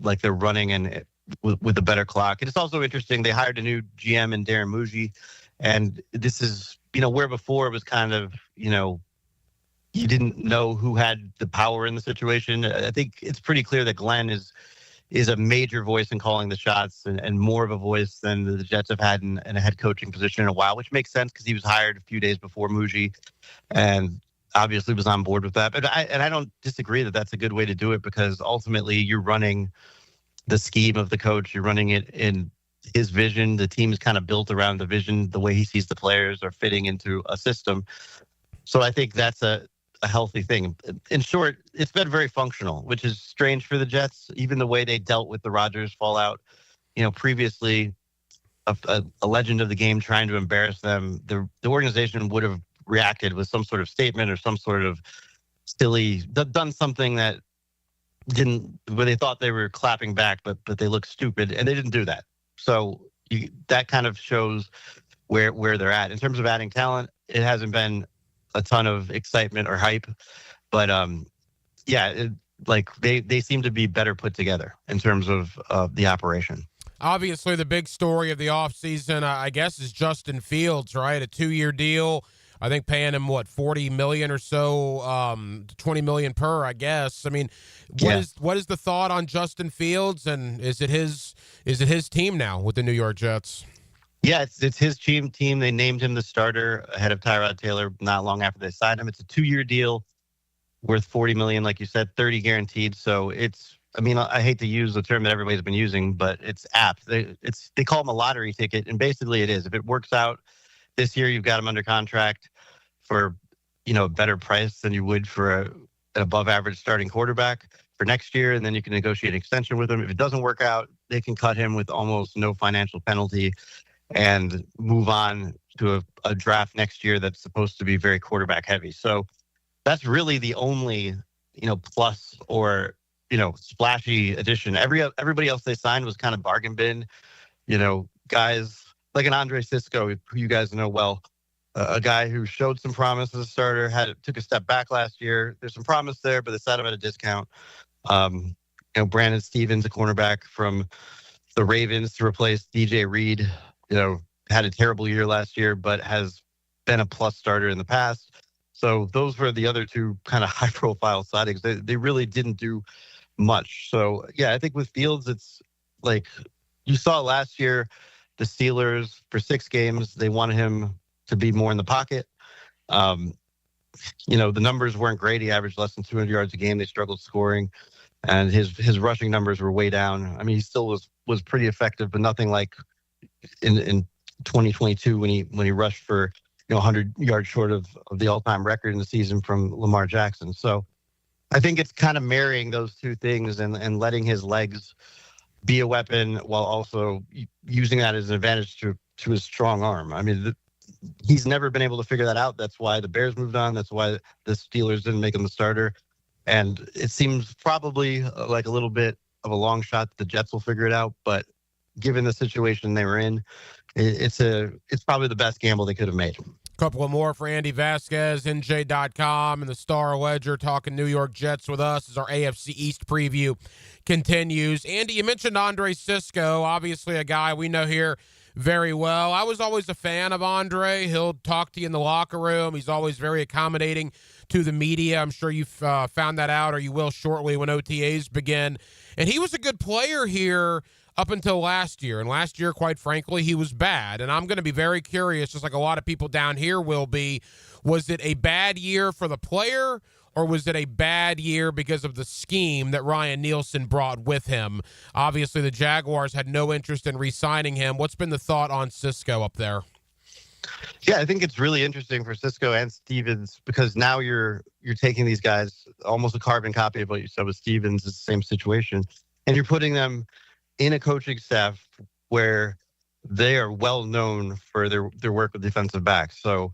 like they're running and with a better clock. And it's also interesting, they hired a new GM in Darren Muji. And this is, where before it was kind of, you didn't know who had the power in the situation. I think it's pretty clear that Glenn is a major voice in calling the shots and more of a voice than the Jets have had in a head coaching position in a while, which makes sense because he was hired a few days before Muji and obviously was on board with that. But I don't disagree that that's a good way to do it, because ultimately you're running the scheme of the coach. You're running it in his vision. The team is kind of built around the vision, the way he sees the players are fitting into a system. So I think that's a healthy thing. In short, it's been very functional, which is strange for the Jets. Even the way they dealt with the Rodgers fallout, previously a legend of the game trying to embarrass them, the organization would have reacted with some sort of statement or some sort of done something that where they thought they were clapping back, but they looked stupid, and they didn't do that. So that kind of shows where they're at in terms of adding talent. It hasn't been a ton of excitement or hype, but they seem to be better put together in terms of the operation. Obviously, the big story of the offseason, I guess, is Justin Fields, right? A 2-year deal. I think paying him $40 million or so, $20 million per, I guess. I mean, what is the thought on Justin Fields, and is it his team now with the New York Jets? Yeah, it's his team. They named him the starter ahead of Tyrod Taylor not long after they signed him. It's a 2-year deal worth $40 million, like you said, 30 guaranteed. So I hate to use the term that everybody's been using, but it's apt. They call him a lottery ticket, and basically it is. If it works out this year, you've got him under contract for a better price than you would for an above average starting quarterback for next year, and then you can negotiate an extension with him. If it doesn't work out, they can cut him with almost no financial penalty and move on to a draft next year that's supposed to be very quarterback heavy. So that's really the only, plus or, splashy addition. Everybody else they signed was kind of bargain bin, guys like an Andre Cisco, who you guys know well, a guy who showed some promise as a starter, took a step back last year. There's some promise there, but they set him at a discount. Brandon Stevens, a cornerback from the Ravens to replace DJ Reed, had a terrible year last year, but has been a plus starter in the past. So those were the other two kind of high-profile signings. They really didn't do much. So, I think with Fields, it's like you saw last year, the Steelers, for 6 games, they wanted him to be more in the pocket. The numbers weren't great. He averaged less than 200 yards a game. They struggled scoring. And his rushing numbers were way down. I mean, he still was pretty effective, but nothing like in 2022 when he rushed for 100 yards short of the all-time record in the season from Lamar Jackson. So I think it's kind of marrying those two things and letting his legs be a weapon while also using that as an advantage to his strong arm. I mean, he's never been able to figure that out. That's why the Bears moved on. That's why the Steelers didn't make him the starter. And it seems probably like a little bit of a long shot that the Jets will figure it out. But given the situation they were in, it's probably the best gamble they could have made. Couple of more for Andy Vasquez, NJ.com, and the Star Ledger talking New York Jets with us as our AFC East preview continues. Andy, you mentioned Andre Cisco, obviously a guy we know here very well. I was always a fan of Andre. He'll talk to you in the locker room. He's always very accommodating to the media. I'm sure you've found that out, or you will shortly when OTAs begin. And he was a good player here up until last year. And last year, quite frankly, he was bad. And I'm going to be very curious, just like a lot of people down here will be, was it a bad year for the player, or was it a bad year because of the scheme that Ryan Nielsen brought with him? Obviously, the Jaguars had no interest in re-signing him. What's been the thought on Cisco up there? Yeah, I think it's really interesting for Cisco and Stevens, because now you're taking these guys, almost a carbon copy of what you said with Stevens, it's the same situation, and you're putting them in a coaching staff where they are well known for their work with defensive backs. So,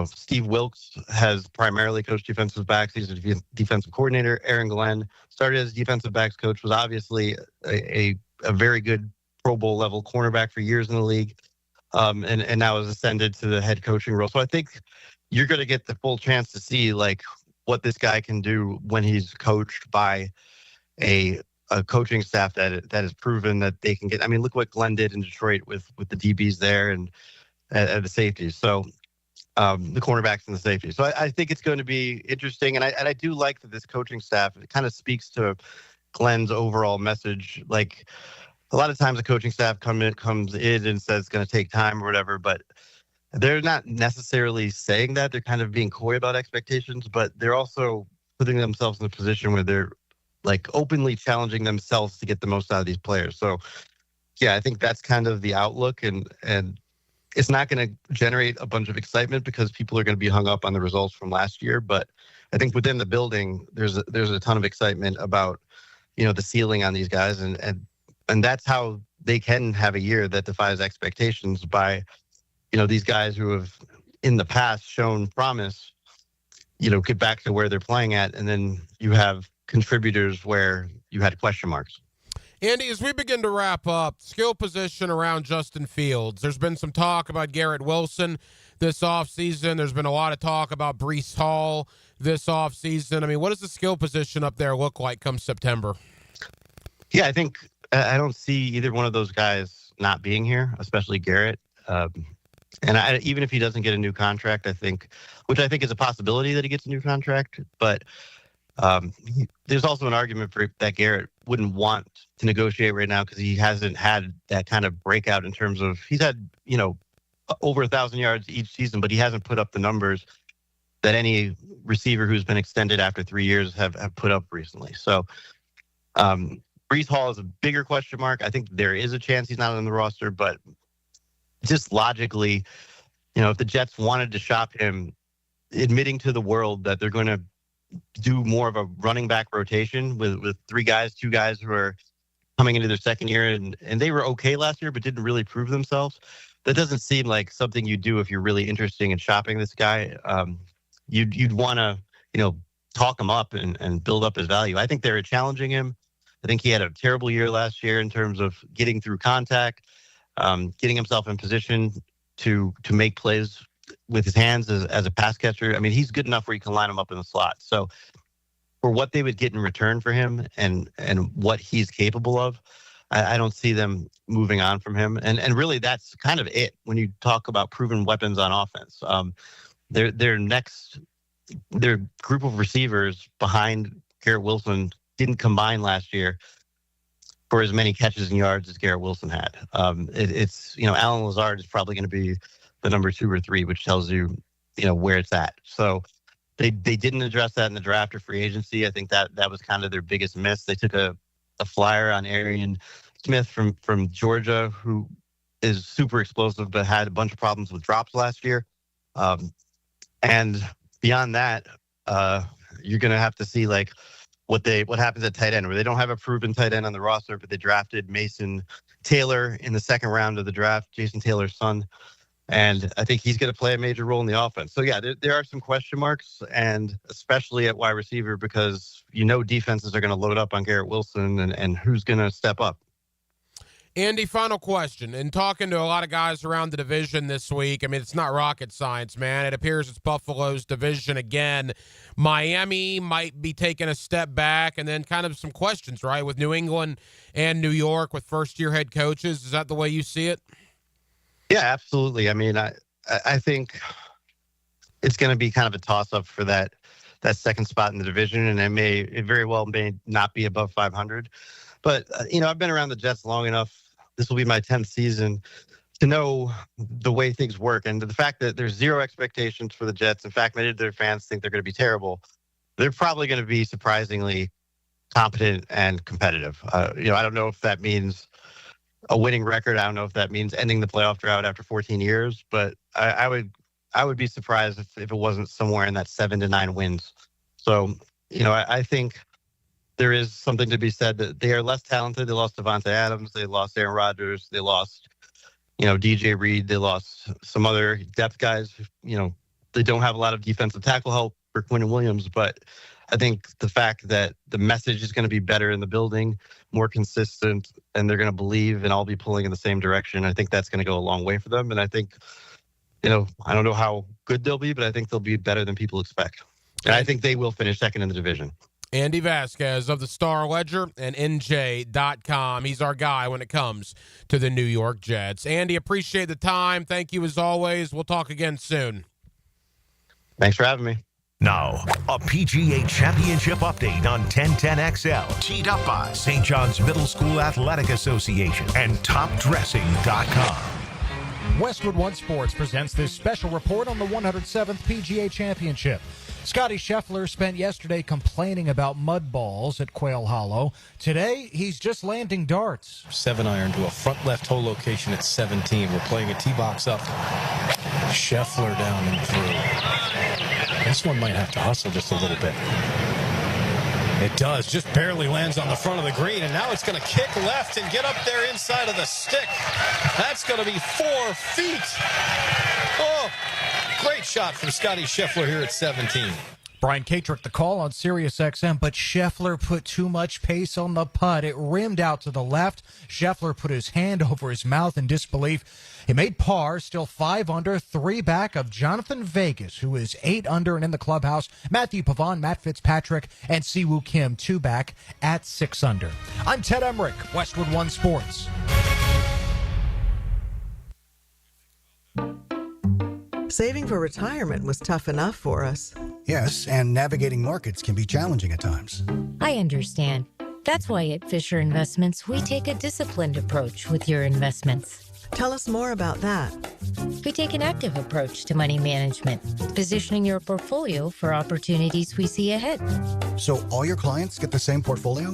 Steve Wilks has primarily coached defensive backs. He's a defensive coordinator. Aaron Glenn started as defensive backs coach, was obviously a very good Pro Bowl level cornerback for years in the league, and now has ascended to the head coaching role. So I think you're going to get the full chance to see like what this guy can do when he's coached by a coaching staff that has proven that they can get. I mean, look what Glenn did in Detroit with the DBs there and the safeties. So the cornerbacks and the safeties. So I think it's going to be interesting. And I do like that this coaching staff, it kind of speaks to Glenn's overall message. Like a lot of times the coaching staff comes in and says it's going to take time or whatever, but they're not necessarily saying that. They're kind of being coy about expectations, but they're also putting themselves in a position where they're like openly challenging themselves to get the most out of these players. So yeah, I think that's kind of the outlook, and it's not going to generate a bunch of excitement because people are going to be hung up on the results from last year. But I think within the building, there's a ton of excitement about, the ceiling on these guys. And that's how they can have a year that defies expectations by, these guys who have in the past shown promise, get back to where they're playing at. And then you have contributors where you had question marks. Andy, as we begin to wrap up, skill position around Justin Fields. There's been some talk about Garrett Wilson this offseason. There's been a lot of talk about Breece Hall this offseason. I mean, what does the skill position up there look like come September? Yeah, I think I don't see either one of those guys not being here, especially Garrett. And even if he doesn't get a new contract, which I think is a possibility that he gets a new contract, but there's also an argument for that Garrett wouldn't want to negotiate right now because he hasn't had that kind of breakout in terms of he's had, over 1,000 yards each season, but he hasn't put up the numbers that any receiver who's been extended after 3 years have put up recently. So Breece Hall is a bigger question mark. I think there is a chance he's not on the roster, but just logically, if the Jets wanted to shop him, admitting to the world that they're going to do more of a running back rotation with two guys who are coming into their second year and they were okay last year but didn't really prove themselves. That doesn't seem like something you do if you're really interested in shopping this guy. You'd want to talk him up and build up his value. I think they're challenging him. I think he had a terrible year last year in terms of getting through contact, getting himself in position to make plays with his hands as a pass catcher. I mean, he's good enough where you can line him up in the slot. So for what they would get in return for him and what he's capable of, I don't see them moving on from him. And really that's kind of it when you talk about proven weapons on offense. Their group of receivers behind Garrett Wilson didn't combine last year for as many catches and yards as Garrett Wilson had. Allen Lazard is probably going to be the number 2 or 3, which tells you, where it's at. So they didn't address that in the draft or free agency. I think that was kind of their biggest miss. They took a flyer on Arian Smith from Georgia, who is super explosive, but had a bunch of problems with drops last year. And beyond that, you're going to have to see like what happens at tight end, where they don't have a proven tight end on the roster, but they drafted Mason Taylor in the second round of the draft, Jason Taylor's son. And I think he's going to play a major role in the offense. So, yeah, there are some question marks, and especially at wide receiver because defenses are going to load up on Garrett Wilson and who's going to step up. Andy, final question. In talking to a lot of guys around the division this week, I mean, it's not rocket science, man. It appears it's Buffalo's division again. Miami might be taking a step back, and then kind of some questions, right, with New England and New York with first-year head coaches. Is that the way you see it? Yeah, absolutely. I mean, I think it's going to be kind of a toss-up for that second spot in the division, and it very well may not be above 500. But, I've been around the Jets long enough. This will be my 10th season to know the way things work. And the fact that there's zero expectations for the Jets. In fact, many of their fans think they're going to be terrible. They're probably going to be surprisingly competent and competitive. I don't know if that means a winning record. I don't know if that means ending the playoff drought after 14 years. But I would be surprised if it wasn't somewhere in that 7 to 9 wins. So, I think there is something to be said that they are less talented. They lost Devontae Adams. They lost Aaron Rodgers. They lost, DJ Reed. They lost some other depth guys. They don't have a lot of defensive tackle help for Quinn Williams. But I think the fact that the message is going to be better in the building, more consistent, and they're going to believe and all be pulling in the same direction, I think that's going to go a long way for them. And I think, I don't know how good they'll be, but I think they'll be better than people expect. And I think they will finish second in the division. Andy Vasquez of the Star Ledger and NJ.com. He's our guy when it comes to the New York Jets. Andy, appreciate the time. Thank you as always. We'll talk again soon. Thanks for having me. Now, a PGA Championship update on 1010XL. Teed up by St. John's Middle School Athletic Association and TopDressing.com. Westwood One Sports presents this special report on the 107th PGA Championship. Scotty Scheffler spent yesterday complaining about mud balls at Quail Hollow. Today, he's just landing darts. 7-iron to a front left hole location at 17. We're playing a tee box up. Scheffler down and through. This one might have to hustle just a little bit. It does. Just barely lands on the front of the green, and now it's going to kick left and get up there inside of the stick. That's going to be 4 feet. Oh, great shot from Scotty Scheffler here at 17. Brian Katrick, the call on SiriusXM, but Scheffler put too much pace on the putt. It rimmed out to the left. Scheffler put his hand over his mouth in disbelief. He made par, still 5 under, 3 back of Jonathan Vegas, who is 8 under and in the clubhouse. Matthew Pavon, Matt Fitzpatrick, and Siwoo Kim, 2 back at 6 under. I'm Ted Emmerich, Westwood One Sports. Saving for retirement was tough enough for us. Yes, and navigating markets can be challenging at times. I understand. That's why at Fisher Investments, we take a disciplined approach with your investments. Tell us more about that. We take an active approach to money management, positioning your portfolio for opportunities we see ahead. So all your clients get the same portfolio?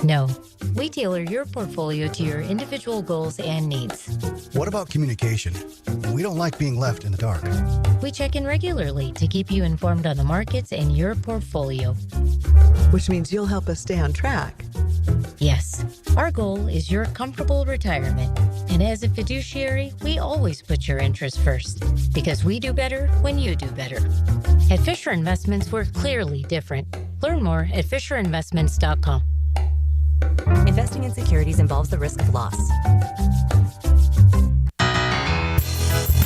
No, we tailor your portfolio to your individual goals and needs. What about communication? We don't like being left in the dark. We check in regularly to keep you informed on the markets and your portfolio. Which means you'll help us stay on track. Yes, our goal is your comfortable retirement. And as a fiduciary, we always put your interests first, because we do better when you do better. At Fisher Investments, we're clearly different. Learn more at FisherInvestments.com. Investing in securities involves the risk of loss.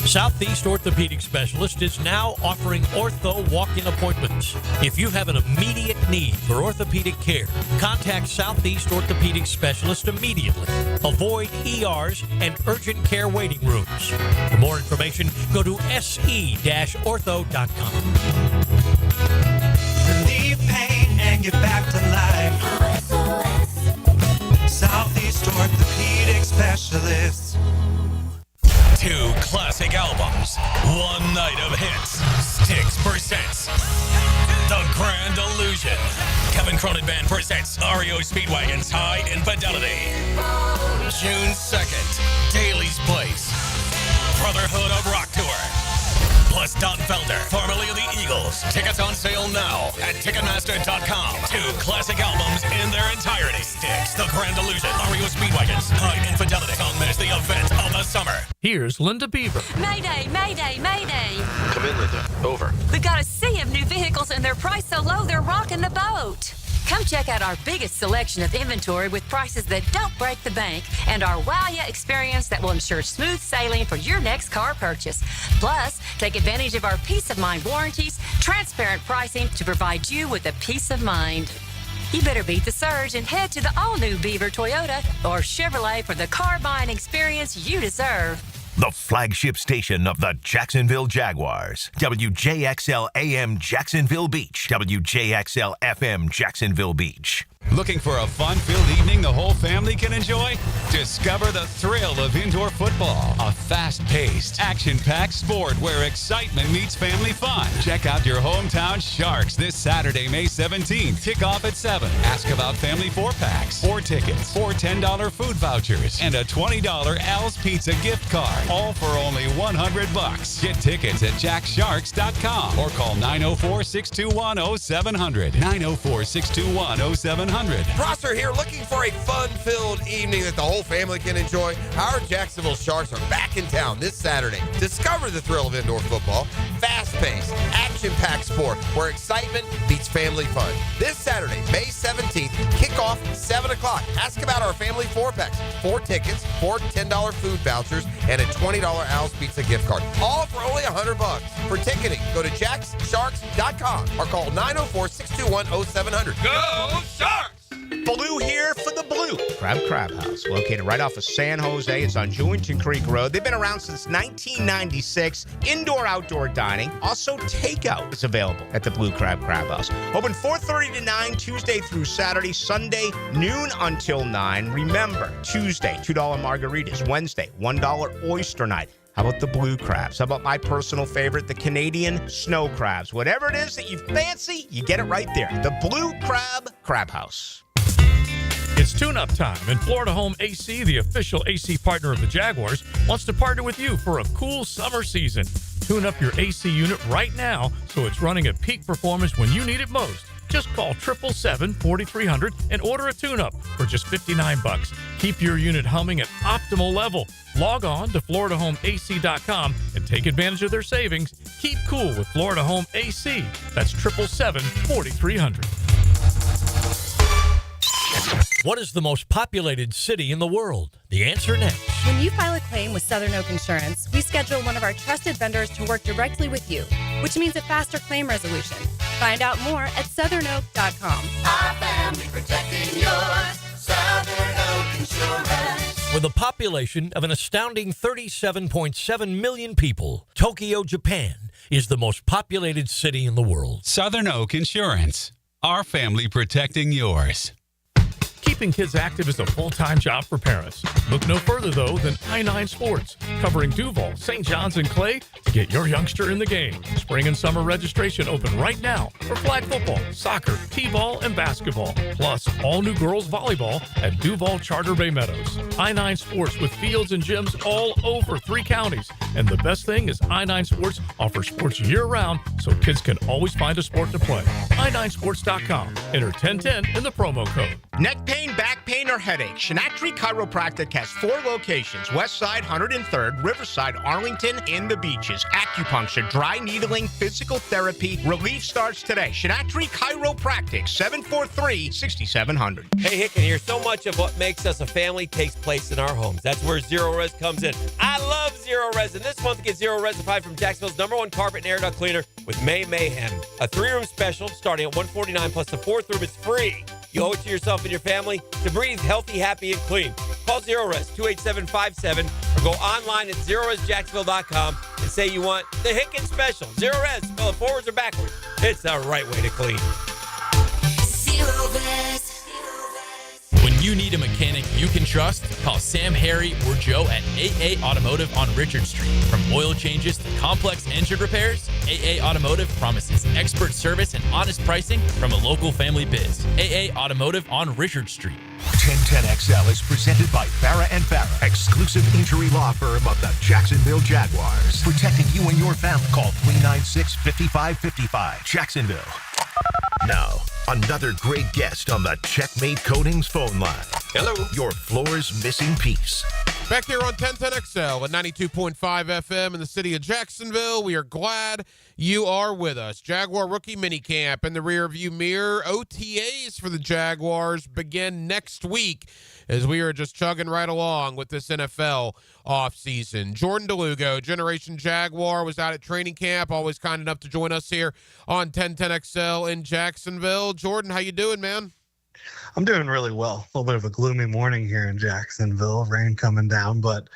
Southeast Orthopedic Specialist is now offering ortho walk-in appointments. If you have an immediate need for orthopedic care, contact Southeast Orthopedic Specialist immediately. Avoid ERs and urgent care waiting rooms. For more information, go to se-ortho.com. Relieve pain and get back to life. Southeast Orthopedic Specialists. 2 classic albums, 1 night of hits. Styx presents The Grand Illusion. Kevin Cronin Band presents REO Speedwagon's High Infidelity. June 2nd, Daly's Place. Brotherhood of Rock Tour. Plus Don Felder, formerly of the Eagles. Tickets on sale now at Ticketmaster.com. 2 classic albums in their entirety. Styx, The Grand Illusion, REO Speedwagons, High Infidelity. Don't miss the event of the summer. Here's Linda Beaver. Mayday, mayday, mayday. Come in, Linda. Over. We got a sea of new vehicles and they're priced so low they're rocking the boat. Come check out our biggest selection of inventory with prices that don't break the bank and our wow ya experience that will ensure smooth sailing for your next car purchase. Plus, take advantage of our peace of mind warranties, transparent pricing to provide you with a peace of mind. You better beat the surge and head to the all-new Beaver Toyota or Chevrolet for the car buying experience you deserve. The flagship station of the Jacksonville Jaguars. WJXL AM Jacksonville Beach. WJXL FM Jacksonville Beach. Looking for a fun-filled evening the whole family can enjoy? Discover the thrill of indoor football. A fast-paced, action-packed sport where excitement meets family fun. Check out your hometown Sharks this Saturday, May 17th. Kickoff at 7. Ask about family 4-packs, 4 tickets, 4 $10 food vouchers, and a $20 Al's Pizza gift card. All for only $100. Get tickets at jacksharks.com or call 904-621-0700. 904-621-0700. Prosser here, looking for a fun-filled evening that the whole family can enjoy. Our Jacksonville Sharks are back in town this Saturday. Discover the thrill of indoor football. Fast-paced, action-packed sport where excitement meets family fun. This Saturday, May 17th, kickoff 7 o'clock. Ask about our family 4-packs, 4 tickets, 4 $10 food vouchers, and a $20 Al's Pizza gift card. All for only $100. For ticketing, go to jacksharks.com or call 904-621-0700. Go Sharks! Blue here for the Blue Crab House, located right off of San Jose. It's on Jewington Creek Road. They've been around since 1996. Indoor-outdoor dining. Also, takeout is available at the Blue Crab House. Open 4:30 to 9, Tuesday through Saturday. Sunday, noon until 9. Remember, Tuesday, $2 margaritas. Wednesday, $1 oyster night. How about the blue crabs? How about my personal favorite, the Canadian snow crabs? Whatever it is that you fancy, you get it right there. The Blue Crab House. It's tune-up time, and Florida Home AC, the official AC partner of the Jaguars, wants to partner with you for a cool summer season. Tune up your AC unit right now so it's running at peak performance when you need it most. Just call 777-4300 and order a tune-up for just $59. Keep your unit humming at optimal level. Log on to FloridaHomeAC.com and take advantage of their savings. Keep cool with Florida Home AC. That's 777-4300. What is the most populated city in the world? The answer next. When you file a claim with Southern Oak Insurance, we schedule one of our trusted vendors to work directly with you, which means a faster claim resolution. Find out more at southernoak.com. Our family protecting yours. Southern Oak Insurance. With a population of an astounding 37.7 million people, Tokyo, Japan is the most populated city in the world. Southern Oak Insurance. Our family protecting yours. Keeping kids active is a full-time job for parents. Look no further, though, than I-9 Sports, covering Duval, St. John's, and Clay to get your youngster in the game. Spring and summer registration open right now for flag football, soccer, t-ball, and basketball. Plus, all new girls volleyball at Duval Charter Bay Meadows. I-9 Sports with fields and gyms all over 3 counties. And the best thing is I-9 Sports offers sports year-round so kids can always find a sport to play. i9sports.com. Enter 1010 in the promo code. Neck pain, back pain, or headache, Shinatri Chiropractic has 4 locations: Westside, 103rd, Riverside, Arlington, and the Beaches. Acupuncture, dry needling, physical therapy. Relief starts today. Shinatri Chiropractic, 743-6700. Hey, Hicken here. So much of what makes us a family takes place in our homes. That's where Zero Res comes in. I love Zero Res, and this month get Zero Resified from Jacksonville's #1 carpet and air duct cleaner with May Mayhem. A 3-room special starting at $149, plus the 4th room is free. You owe it to yourself and your family to breathe healthy, happy, and clean. Call Zero Res 28757 or go online at ZeroResJacksonville.com and say you want the Hicken Special. Zero Res, spell it forwards or backwards. It's the right way to clean. Zero Res. When you need a mechanic you can trust, call Sam, Harry, or Joe at AA Automotive on Richard Street. From oil changes to complex engine repairs, AA Automotive promises expert service and honest pricing from a local family biz. AA Automotive on Richard Street. 1010XL is presented by Farah & Farah, exclusive injury law firm of the Jacksonville Jaguars. Protecting you and your family. Call 396-5555. Jacksonville. Now, another great guest on the Checkmate Coatings phone line. Hello. Your floor's missing piece. Back here on 1010XL at 92.5 FM in the city of Jacksonville. We are glad you are with us. Jaguar rookie minicamp in the rearview mirror. OTAs for the Jaguars begin next week as we are just chugging right along with this NFL offseason. Jordan DeLugo, Generation Jaguar, was out at training camp, always kind enough to join us here on 1010XL in Jacksonville. Jordan, how you doing, man? I'm doing really well. A little bit of a gloomy morning here in Jacksonville, rain coming down, but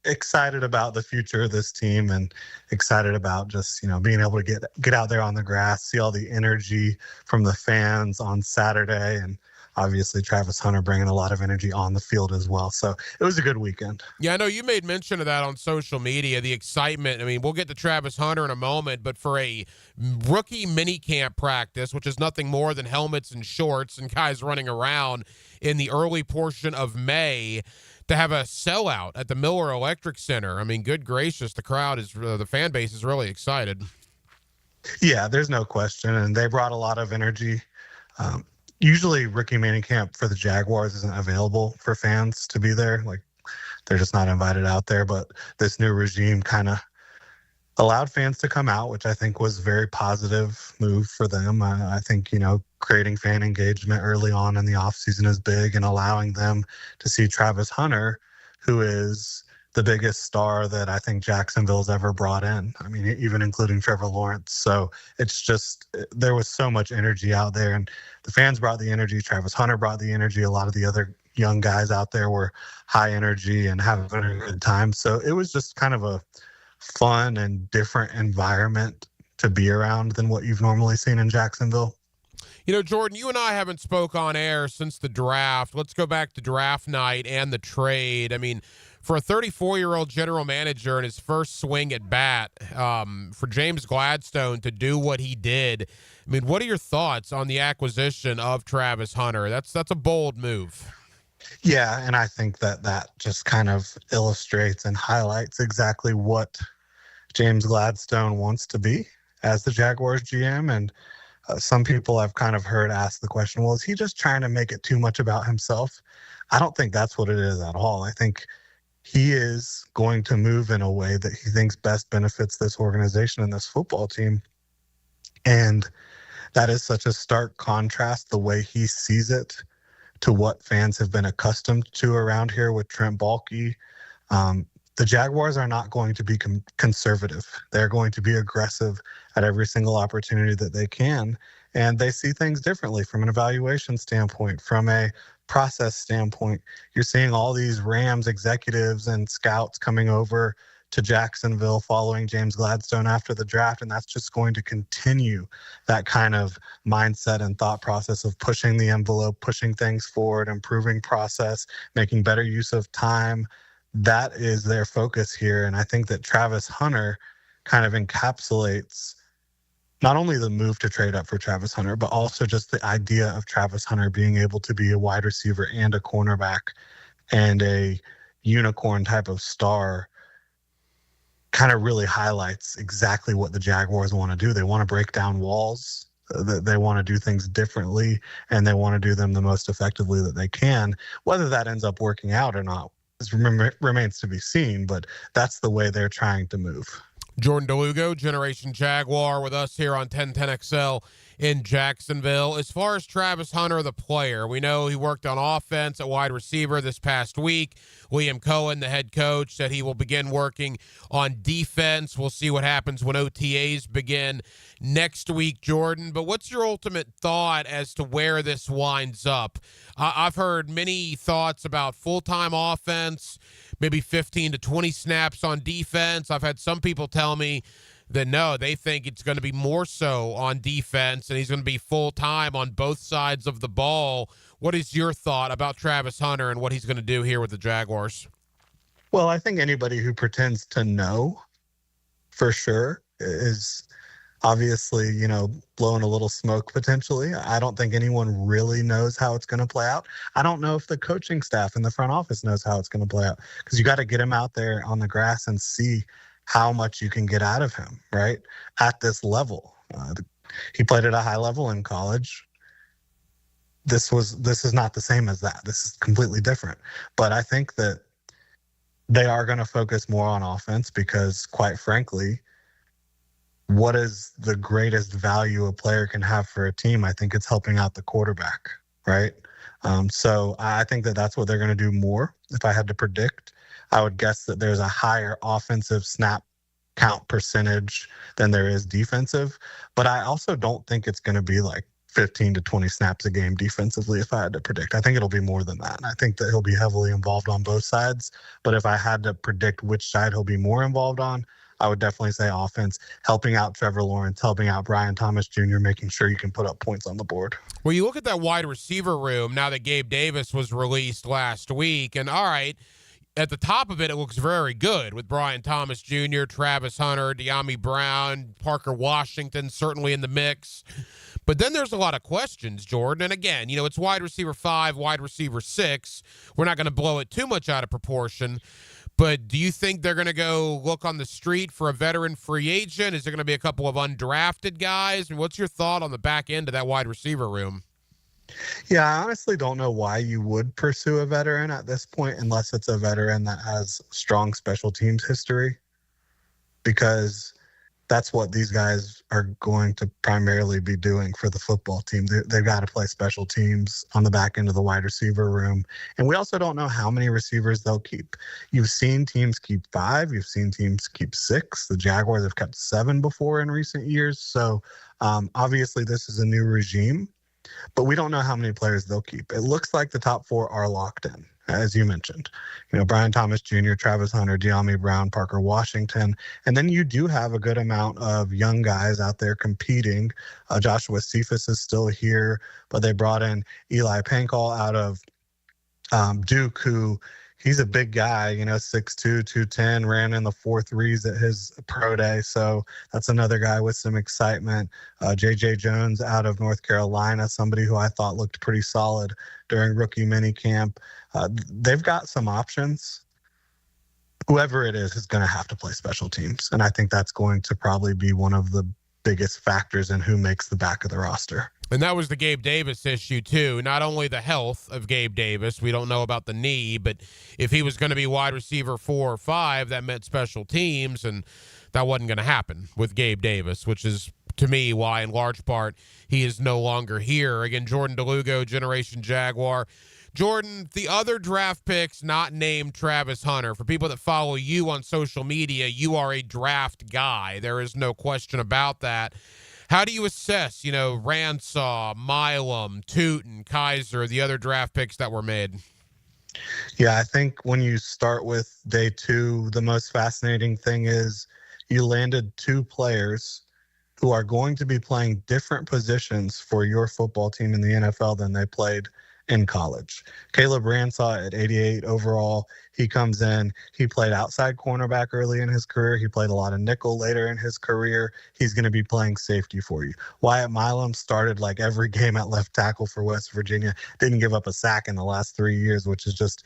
excited about the future of this team and excited about just, being able to get out there on the grass, see all the energy from the fans on Saturday, and obviously Travis Hunter bringing a lot of energy on the field as well. So it was a good weekend. Yeah, I know you made mention of that on social media, the excitement. I mean, we'll get to Travis Hunter in a moment, but for a rookie minicamp practice, which is nothing more than helmets and shorts and guys running around in the early portion of May, to have a sellout at the Miller Electric Center. I mean, good gracious, the crowd is, the fan base is really excited. Yeah, there's no question. And they brought a lot of energy. Usually rookie minicamp for the Jaguars isn't available for fans to be there. Like, they're just not invited out there. But this new regime kind of allowed fans to come out, which I think was a very positive move for them. I think, creating fan engagement early on in the offseason is big, and allowing them to see Travis Hunter, who is the biggest star that I think Jacksonville's ever brought in. I mean, even including Trevor Lawrence. So it's just, there was so much energy out there, and the fans brought the energy. Travis Hunter brought the energy. A lot of the other young guys out there were high energy and having a good time. So it was just kind of a fun and different environment to be around than what you've normally seen in Jacksonville. Jordan, you and I haven't spoke on air since the draft. Let's go back to draft night and the trade. I mean, for a 34-year-old general manager in his first swing at bat, for James Gladstone to do what he did, I mean, what are your thoughts on the acquisition of Travis Hunter? That's a bold move. Yeah, and I think that just kind of illustrates and highlights exactly what James Gladstone wants to be as the Jaguars GM. And some people I've kind of heard ask the question, well, is he just trying to make it too much about himself? I don't think that's what it is at all. I think he is going to move in a way that he thinks best benefits this organization and this football team. And that is such a stark contrast, the way he sees it, to what fans have been accustomed to around here with Trent Baalke. The Jaguars are not going to be conservative. They're going to be aggressive at every single opportunity that they can. And they see things differently from an evaluation standpoint, from a process standpoint. You're seeing all these Rams executives and scouts coming over to Jacksonville following James Gladstone after the draft, and that's just going to continue that kind of mindset and thought process of pushing the envelope, pushing things forward, improving process, making better use of time. That is their focus here, and I think that Travis Hunter kind of encapsulates not only the move to trade up for Travis Hunter, but also just the idea of Travis Hunter being able to be a wide receiver and a cornerback and a unicorn type of star. Kind of really highlights exactly what the Jaguars want to do. They want to break down walls. They want to do things differently, and they want to do them the most effectively that they can. Whether that ends up working out or not remains to be seen, but that's the way they're trying to move. Jordan DeLugo, Generation Jaguar, with us here on 1010XL in Jacksonville. As far as Travis Hunter, the player, we know he worked on offense at wide receiver this past week. Liam Cohen, the head coach, said he will begin working on defense. We'll see what happens when OTAs begin next week, Jordan. But what's your ultimate thought as to where this winds up? I've heard many thoughts about full-time offense, maybe 15 to 20 snaps on defense. I've had some people tell me that no, they think it's going to be more so on defense, and he's going to be full-time on both sides of the ball. What is your thought about Travis Hunter and what he's going to do here with the Jaguars? Well, I think anybody who pretends to know for sure is obviously, blowing a little smoke potentially. I don't think anyone really knows how it's going to play out. I don't know if the coaching staff in the front office knows how it's going to play out, because you got to get him out there on the grass and see how much you can get out of him, right, at this level. He played at a high level in college. This is not the same as that. This is completely different. But I think that they are going to focus more on offense because, quite frankly, what is the greatest value a player can have for a team? I think it's helping out the quarterback, right? So I think that that's what they're going to do more. If I had to predict, I would guess that there's a higher offensive snap count percentage than there is defensive. But I also don't think it's going to be like 15 to 20 snaps a game defensively, if I had to predict. I think it'll be more than that. And I think that he'll be heavily involved on both sides. But if I had to predict which side he'll be more involved on, I would definitely say offense, helping out Trevor Lawrence, helping out Brian Thomas Jr., making sure you can put up points on the board. Well, you look at that wide receiver room now that Gabe Davis was released last week, and all right, at the top of it, it looks very good with Brian Thomas Jr., Travis Hunter, De'Ami Brown, Parker Washington certainly in the mix. But then there's a lot of questions, Jordan. And again, it's wide receiver 5, wide receiver 6. We're not going to blow it too much out of proportion. But do you think they're going to go look on the street for a veteran free agent? Is there going to be a couple of undrafted guys? And what's your thought on the back end of that wide receiver room? Yeah, I honestly don't know why you would pursue a veteran at this point unless it's a veteran that has strong special teams history, because that's what these guys are going to primarily be doing for the football team. They've got to play special teams on the back end of the wide receiver room. And we also don't know how many receivers they'll keep. You've seen teams keep 5. You've seen teams keep 6. The Jaguars have kept 7 before in recent years. So obviously this is a new regime, but we don't know how many players they'll keep. It looks like the top 4 are locked in, as you mentioned. Brian Thomas Jr., Travis Hunter, De'Ami Brown, Parker Washington. And then you do have a good amount of young guys out there competing. Joshua Cephas is still here, but they brought in Eli Pankall out of Duke, who he's a big guy, 6'2", 210, ran in the 4.3s at his pro day. So that's another guy with some excitement. J.J. Jones out of North Carolina, somebody who I thought looked pretty solid during rookie minicamp. They've got some options. Whoever it is going to have to play special teams. And I think that's going to probably be one of the biggest factors in who makes the back of the roster. And that was the Gabe Davis issue, too. Not only the health of Gabe Davis, we don't know about the knee, but if he was going to be wide receiver 4 or 5, that meant special teams, and that wasn't going to happen with Gabe Davis, which is, to me, why, in large part, he is no longer here. Again, Jordan DeLugo, Generation Jaguar. Jordan, the other draft picks not named Travis Hunter. For people that follow you on social media, you are a draft guy. There is no question about that. How do you assess, Ransaw, Milam, Tootin, Kaiser, the other draft picks that were made? Yeah, I think when you start with day 2, the most fascinating thing is you landed 2 players who are going to be playing different positions for your football team in the NFL than they played in college. Caleb Ransaw at 88 overall, he comes in, he played outside cornerback early in his career. He played a lot of nickel later in his career. He's going to be playing safety for you. Wyatt Milam started like every game at left tackle for West Virginia, didn't give up a sack in the last 3 years, which is just,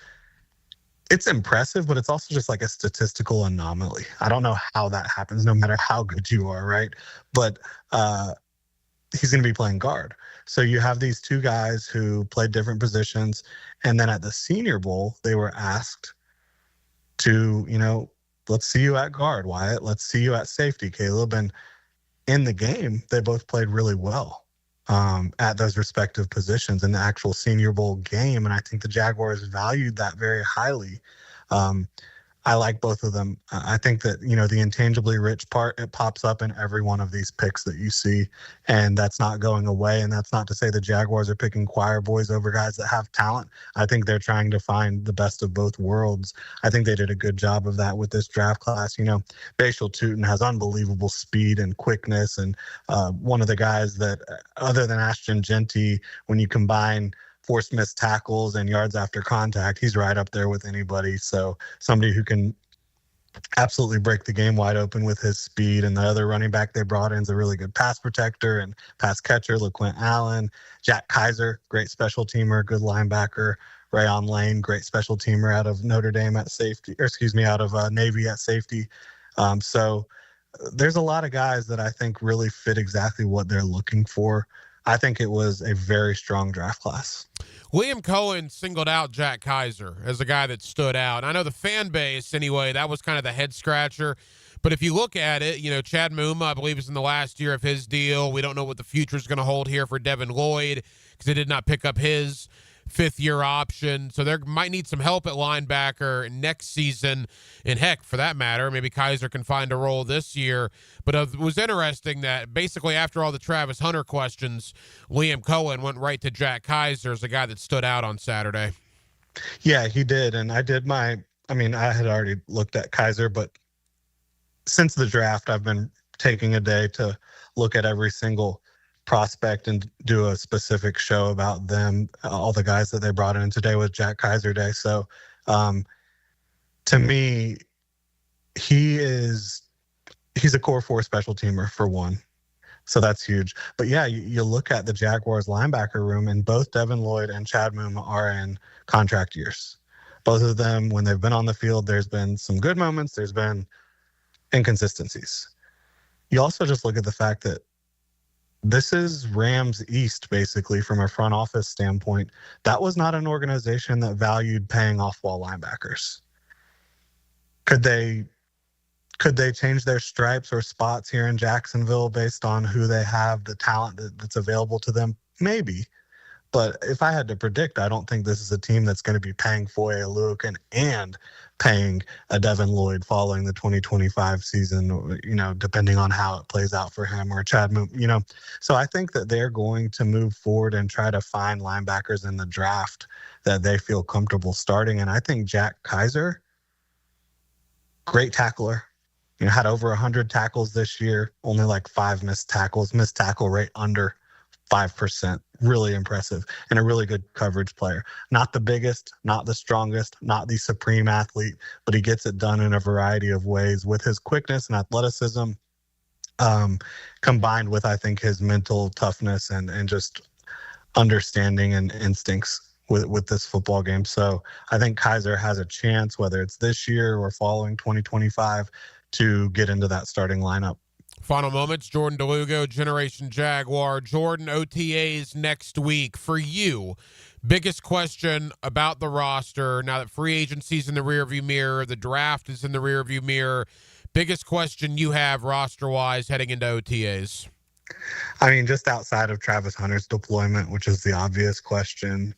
it's impressive, but it's also just like a statistical anomaly. I don't know how that happens, no matter how good you are, right? But he's going to be playing guard. So you have these 2 guys who played different positions. And then at the Senior Bowl, they were asked to, let's see you at guard, Wyatt. Let's see you at safety, Caleb. And in the game, they both played really well at those respective positions in the actual Senior Bowl game. And I think the Jaguars valued that very highly. I like both of them. I think that, the intangibly rich part, it pops up in every one of these picks that you see, and that's not going away. And that's not to say the Jaguars are picking choir boys over guys that have talent. I think they're trying to find the best of both worlds. I think they did a good job of that with this draft class. Bashal Tootin has unbelievable speed and quickness, and one of the guys that, other than Ashton Genty, when you combine forced missed tackles and yards after contact, he's right up there with anybody. So somebody who can absolutely break the game wide open with his speed. And the other running back they brought in is a really good pass protector and pass catcher, LaQuint Allen. Jack Kaiser, great special teamer, good linebacker. Rayon Lane, great special teamer out of Notre Dame at safety, out of Navy at safety. So there's a lot of guys that I think really fit exactly what they're looking for. I think it was a very strong draft class. Liam Cohen singled out Jack Kaiser as a guy that stood out. And I know the fan base, anyway, that was kind of the head scratcher. But if you look at it, Chad Muma, I believe, is in the last year of his deal. We don't know what the future is going to hold here for Devin Lloyd because he did not pick up his fifth-year option. So there might need some help at linebacker next season. And heck, for that matter, maybe Kaiser can find a role this year. But it was interesting that basically after all the Travis Hunter questions, Liam Cohen went right to Jack Kaiser as the guy that stood out on Saturday. Yeah, he did. And I had already looked at Kaiser, but since the draft, I've been taking a day to look at every single prospect and do a specific show about them, all the guys that they brought in. Today was Jack Kaiser Day. So to me, he's a core 4 special teamer for one. So that's huge. But yeah, you look at the Jaguars linebacker room, and both Devin Lloyd and Chad Muma are in contract years. Both of them, when they've been on the field, there's been some good moments, there's been inconsistencies. You also just look at the fact that this is Rams East, basically, from a front office standpoint. That was not an organization that valued paying off-ball linebackers. Could they change their stripes or spots here in Jacksonville based on who they have, the talent that's available to them? Maybe. But if I had to predict, I don't think this is a team that's going to be paying Foye Oluokun and paying a Devin Lloyd following the 2025 season, depending on how it plays out for him, or Chad Muma, So I think that they're going to move forward and try to find linebackers in the draft that they feel comfortable starting. And I think Jack Kaiser, great tackler, had over 100 tackles this year, only like 5 missed tackles, missed tackle rate under 5%. Really impressive, and a really good coverage player. Not the biggest, not the strongest, not the supreme athlete, but he gets it done in a variety of ways with his quickness and athleticism, combined with, I think, his mental toughness and just understanding and instincts with this football game. So I think Kaiser has a chance, whether it's this year or following 2025, to get into that starting lineup. Final moments, Jordan DeLugo, Generation Jaguar. Jordan, OTAs next week. For you, biggest question about the roster, now that free agency's in the rearview mirror, the draft is in the rearview mirror, biggest question you have roster-wise heading into OTAs? Just outside of Travis Hunter's deployment, which is the obvious question,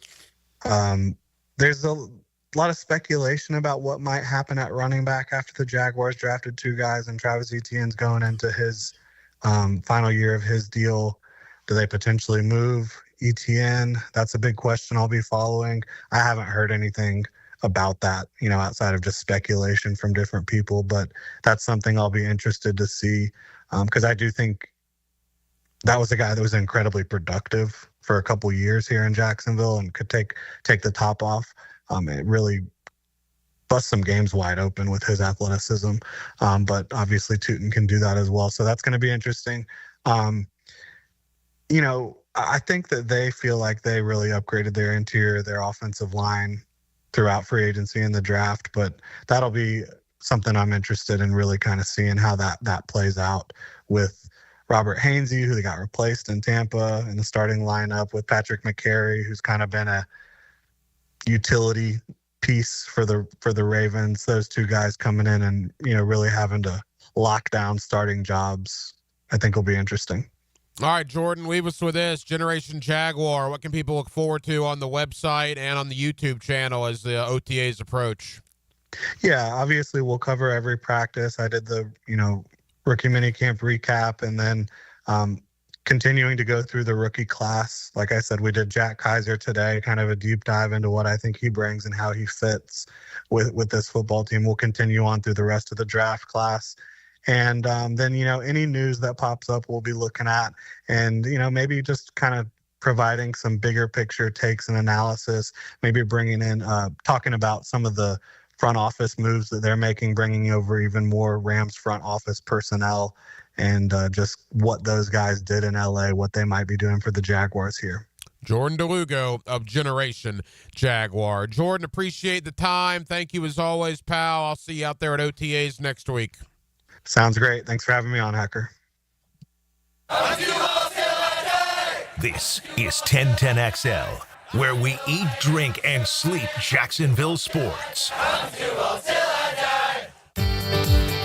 there's a lot of speculation about what might happen at running back after the Jaguars drafted 2 guys and Travis Etienne's going into his final year of his deal. Do they potentially move Etienne? That's a big question I'll be following. I haven't heard anything about that, outside of just speculation from different people, but that's something I'll be interested to see, because I do think that was a guy that was incredibly productive for a couple years here in Jacksonville and could take the top off. It really bust some games wide open with his athleticism. But obviously Tootin can do that as well. So that's going to be interesting. I think that they feel like they really upgraded their interior, their offensive line throughout free agency and the draft, but that'll be something I'm interested in really kind of seeing how that plays out with Robert Hainsey, who they got replaced in Tampa in the starting lineup, with Patrick McCary, who's kind of been a utility piece for the Ravens. Those 2 guys coming in and really having to lock down starting jobs, I think will be interesting. All right, Jordan, leave us with this. Generation Jaguar, what can people look forward to on the website and on the YouTube channel as the OTAs approach? Yeah, obviously we'll cover every practice. I did the rookie minicamp recap, and then continuing to go through the rookie class. Like I said, we did Jack Kaiser today, kind of a deep dive into what I think he brings and how he fits with this football team. We'll continue on through the rest of the draft class. And then, any news that pops up, we'll be looking at, and, maybe just kind of providing some bigger picture takes and analysis, maybe bringing in, talking about some of the front office moves that they're making, bringing over even more Rams front office personnel, and just what those guys did in LA, what they might be doing for the Jaguars here. Jordan DeLugo of Generation Jaguar. Jordan, appreciate the time. Thank you as always, pal. I'll see you out there at OTAs next week. Sounds great. Thanks for having me on, Hacker. This is 1010XL, where we eat, drink, and sleep Jacksonville sports.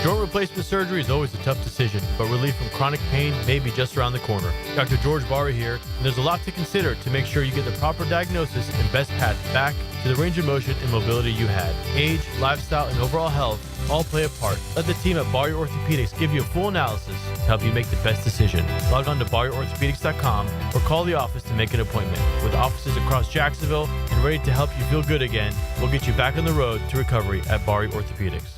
Joint replacement surgery is always a tough decision, but relief from chronic pain may be just around the corner. Dr. George Barry here, and there's a lot to consider to make sure you get the proper diagnosis and best path back to the range of motion and mobility you had. Age, lifestyle, and overall health all play a part. Let the team at Barry Orthopedics give you a full analysis to help you make the best decision. Log on to BarryOrthopedics.com or call the office to make an appointment. With offices across Jacksonville and ready to help you feel good again, we'll get you back on the road to recovery at Barry Orthopedics.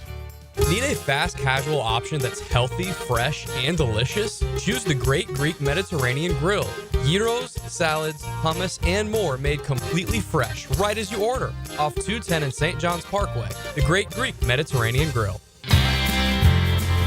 Need a fast casual option that's healthy, fresh, and delicious? Choose the Great Greek Mediterranean Grill. Gyros, salads, hummus, and more made completely fresh right as you order. Off 210 and St. John's Parkway. The Great Greek Mediterranean Grill.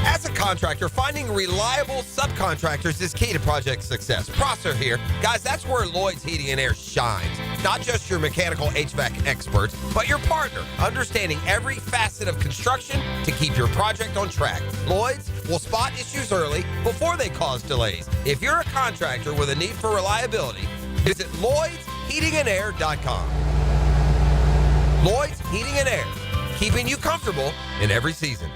As a contractor, finding reliable subcontractors is key to project success. Prosser here. Guys, that's where Lloyd's Heating and Air shines. Not just your mechanical HVAC experts, but your partner, understanding every facet of construction to keep your project on track. Lloyd's will spot issues early before they cause delays. If you're a contractor with a need for reliability, visit LloydsHeatingandAir.com. Lloyd's Heating and Air, keeping you comfortable in every season.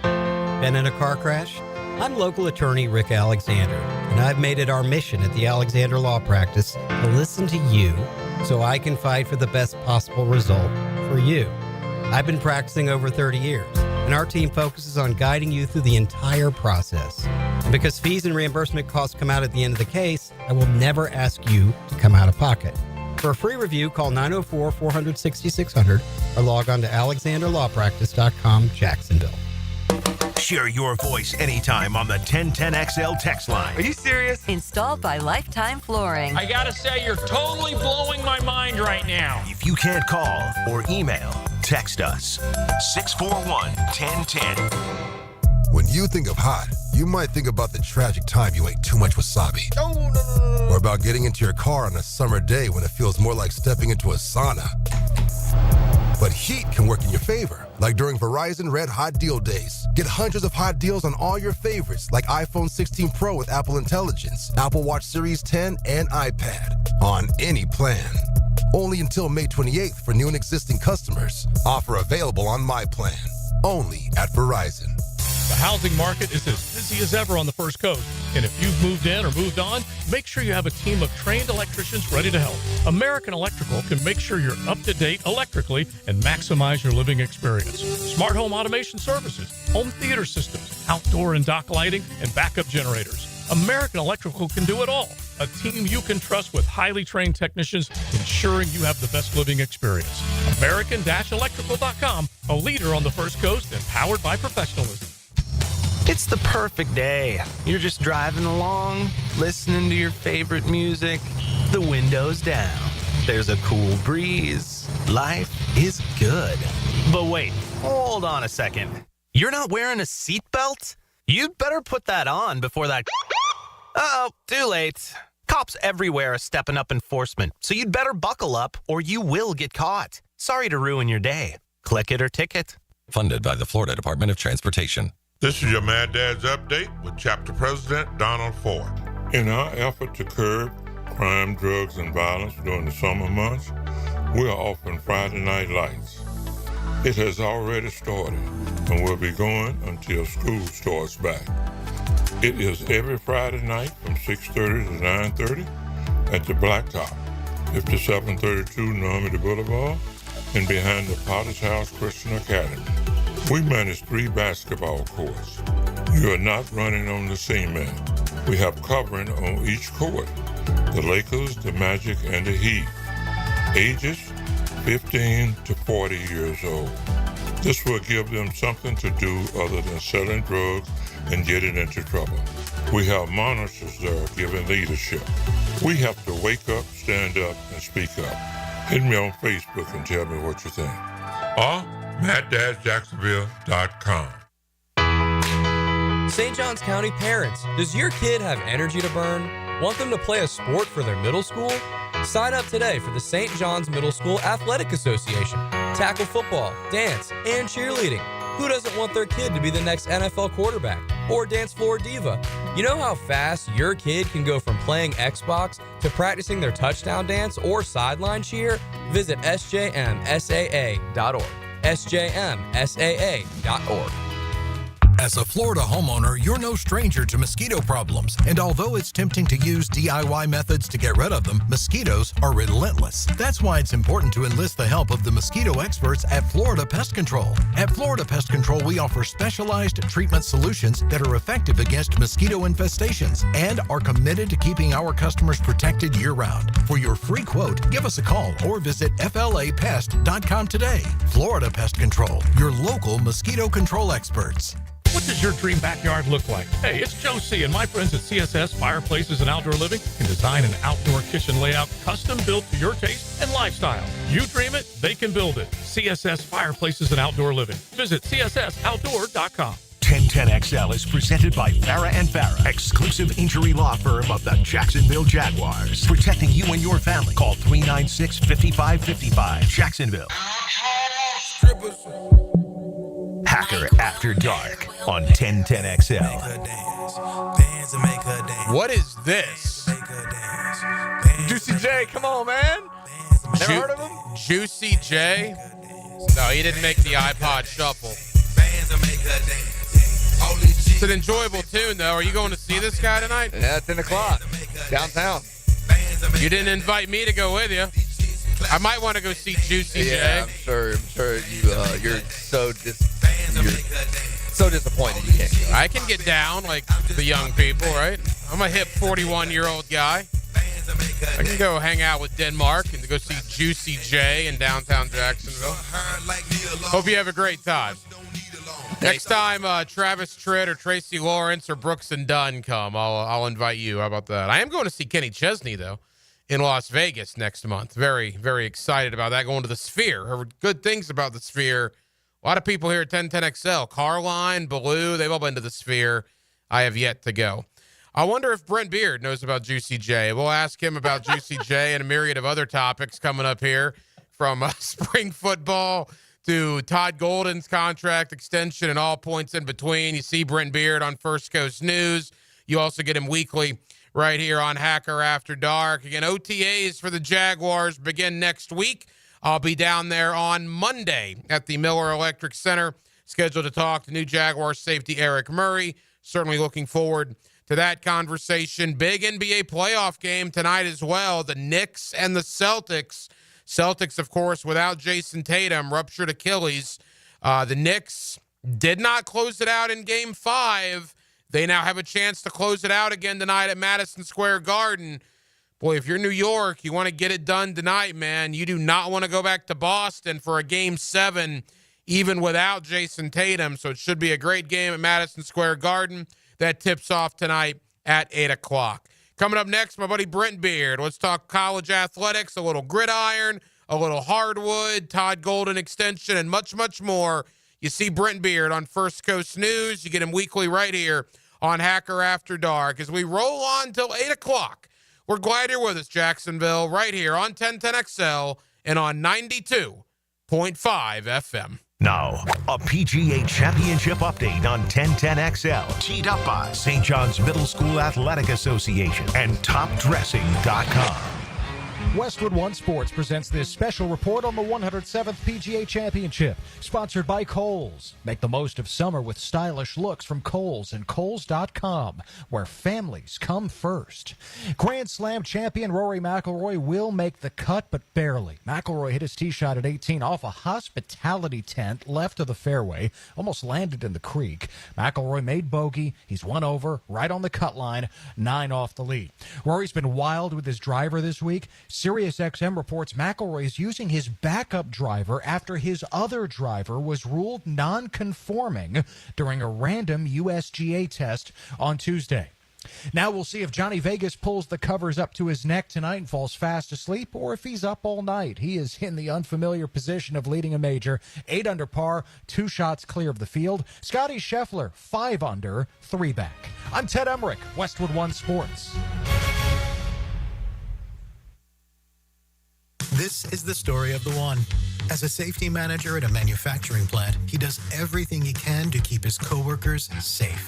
Been in a car crash? I'm local attorney Rick Alexander, and I've made it our mission at the Alexander Law Practice to listen to you so I can fight for the best possible result for you. I've been practicing over 30 years, and our team focuses on guiding you through the entire process. And because fees and reimbursement costs come out at the end of the case, I will never ask you to come out of pocket. For a free review, call 904-400-6600 or log on to alexanderlawpractice.com, Jacksonville. Share your voice anytime on the 1010XL text line. Are you serious? Installed by Lifetime Flooring. I gotta say, you're totally blowing my mind right now. If you can't call or email, text us 641-1010. When you think of hot, you might think about the tragic time you ate too much wasabi. Or about getting into your car on a summer day when it feels more like stepping into a sauna. But heat can work in your favor, like during Verizon Red Hot Deal Days. Get hundreds of hot deals on all your favorites, like iPhone 16 Pro with Apple Intelligence, Apple Watch Series 10, and iPad on any plan. Only until May 28th for new and existing customers. Offer available on My Plan. Only at Verizon. The housing market is as busy as ever on the First Coast. And if you've moved in or moved on, make sure you have a team of trained electricians ready to help. American Electrical can make sure you're up to date electrically and maximize your living experience. Smart home automation services, home theater systems, outdoor and dock lighting, and backup generators. American Electrical can do it all. A team you can trust with highly trained technicians, ensuring you have the best living experience. American-Electrical.com, a leader on the First Coast and powered by professionalism. It's the perfect day. You're just driving along, listening to your favorite music, the windows down. There's a cool breeze. Life is good. But wait, hold on a second. You're not wearing a seatbelt? You'd better put that on before that... Uh-oh, too late. Cops everywhere are stepping up enforcement, so you'd better buckle up or you will get caught. Sorry to ruin your day. Click it or ticket. Funded by the Florida Department of Transportation. This is your Mad Dad's Update with Chapter President Donald Ford. In our effort to curb crime, drugs, and violence during the summer months, we are offering Friday Night Lights. It has already started and will be going until school starts back. It is every Friday night from 6:30 to 9:30 at the Blacktop, 5732 Normandy Boulevard, and behind the Potter's House Christian Academy. We manage 3 basketball courts. You are not running on the cement. We have covering on each court. The Lakers, the Magic, and the Heat. Ages 15 to 40 years old. This will give them something to do other than selling drugs and getting into trouble. We have monitors there giving leadership. We have to wake up, stand up, and speak up. Hit me on Facebook and tell me what you think. Or MattDadJacksonville.com. St. Johns County parents, does your kid have energy to burn? Want them to play a sport for their middle school? Sign up today for the St. John's Middle School Athletic Association. Tackle football, dance, and cheerleading. Who doesn't want their kid to be the next NFL quarterback or dance floor diva? You know how fast your kid can go from playing Xbox to practicing their touchdown dance or sideline cheer? Visit sjmsaa.org. sjmsaa.org. As a Florida homeowner, you're no stranger to mosquito problems. And although it's tempting to use DIY methods to get rid of them, mosquitoes are relentless. That's why it's important to enlist the help of the mosquito experts at Florida Pest Control. At Florida Pest Control, we offer specialized treatment solutions that are effective against mosquito infestations and are committed to keeping our customers protected year-round. For your free quote, give us a call or visit flapest.com today. Florida Pest Control, your local mosquito control experts. What does your dream backyard look like? Hey, it's Joe C. and my friends at CSS Fireplaces and Outdoor Living can design an outdoor kitchen layout custom built to your taste and lifestyle. You dream it, they can build it. CSS Fireplaces and Outdoor Living. Visit cssoutdoor.com. 1010XL is presented by Farah and Farah, exclusive injury law firm of the Jacksonville Jaguars. Protecting you and your family. Call 396-5555. Jacksonville. Hacker After Dark on 1010XL. What is this? Juicy J, come on, man. Never heard of him? Juicy J? No, he didn't make the iPod Shuffle. It's an enjoyable tune, though. Are you going to see this guy tonight? Yeah, 10 o'clock. Downtown. You didn't invite me to go with you. I might want to go see Juicy J. Yeah, I'm sure you're so disappointed you can't go. I can get down like the young people, right? I'm a hip 41-year-old guy. I can go hang out with Denmark and go see Juicy J in downtown Jacksonville. Hope you have a great time. Next time Travis Tritt or Tracy Lawrence or Brooks and Dunn come, I'll invite you. How about that? I am going to see Kenny Chesney, though, in Las Vegas next month. Very, very excited about that. Going to the Sphere. Heard good things about the Sphere. A lot of people here at 1010XL. Carline, Ballou, they've all been to the Sphere. I have yet to go. I wonder if Brent Beard knows about Juicy J. We'll ask him about Juicy J and a myriad of other topics coming up here, from spring football to Todd Golden's contract extension and all points in between. You see Brent Beard on First Coast News. You also get him weekly right here on Hacker After Dark. Again, OTAs for the Jaguars begin next week. I'll be down there on Monday at the Miller Electric Center, scheduled to talk to new Jaguars safety Eric Murray. Certainly looking forward to that conversation. Big NBA playoff game tonight as well. The Knicks and the Celtics. Celtics, of course, without Jason Tatum, ruptured Achilles. The Knicks did not close it out in Game 5. They now have a chance to close it out again tonight at Madison Square Garden. Boy, if you're New York, you want to get it done tonight, man. You do not want to go back to Boston for a Game 7, even without Jason Tatum. So it should be a great game at Madison Square Garden. That tips off tonight at 8 o'clock. Coming up next, my buddy Brent Beard. Let's talk college athletics, a little gridiron, a little hardwood, Todd Golden extension, and much, much more. You see Brent Beard on First Coast News. You get him weekly right here on Hacker After Dark. As we roll on till 8 o'clock, we're glad you're with us, Jacksonville, right here on 1010XL and on 92.5 FM. Now, a PGA Championship update on 1010XL. Teed up by St. John's Middle School Athletic Association and TopDressing.com. Westwood One Sports presents this special report on the 107th PGA Championship, sponsored by Kohl's. Make the most of summer with stylish looks from Kohl's and Kohl's.com, where families come first. Grand Slam champion Rory McIlroy will make the cut, but barely. McIlroy hit his tee shot at 18 off a hospitality tent left of the fairway, almost landed in the creek. McIlroy made bogey. He's one over, right on the cut line, 9 off the lead. Rory's been wild with his driver this week. SiriusXM reports McIlroy is using his backup driver after his other driver was ruled non-conforming during a random USGA test on Tuesday. Now we'll see if Johnny Vegas pulls the covers up to his neck tonight and falls fast asleep, or if he's up all night. He is in the unfamiliar position of leading a major, 8 under par, 2 shots clear of the field. Scotty Scheffler, 5 under, 3 back. I'm Ted Emmerich, Westwood One Sports. This is the story of the one. As a safety manager at a manufacturing plant, he does everything he can to keep his coworkers safe.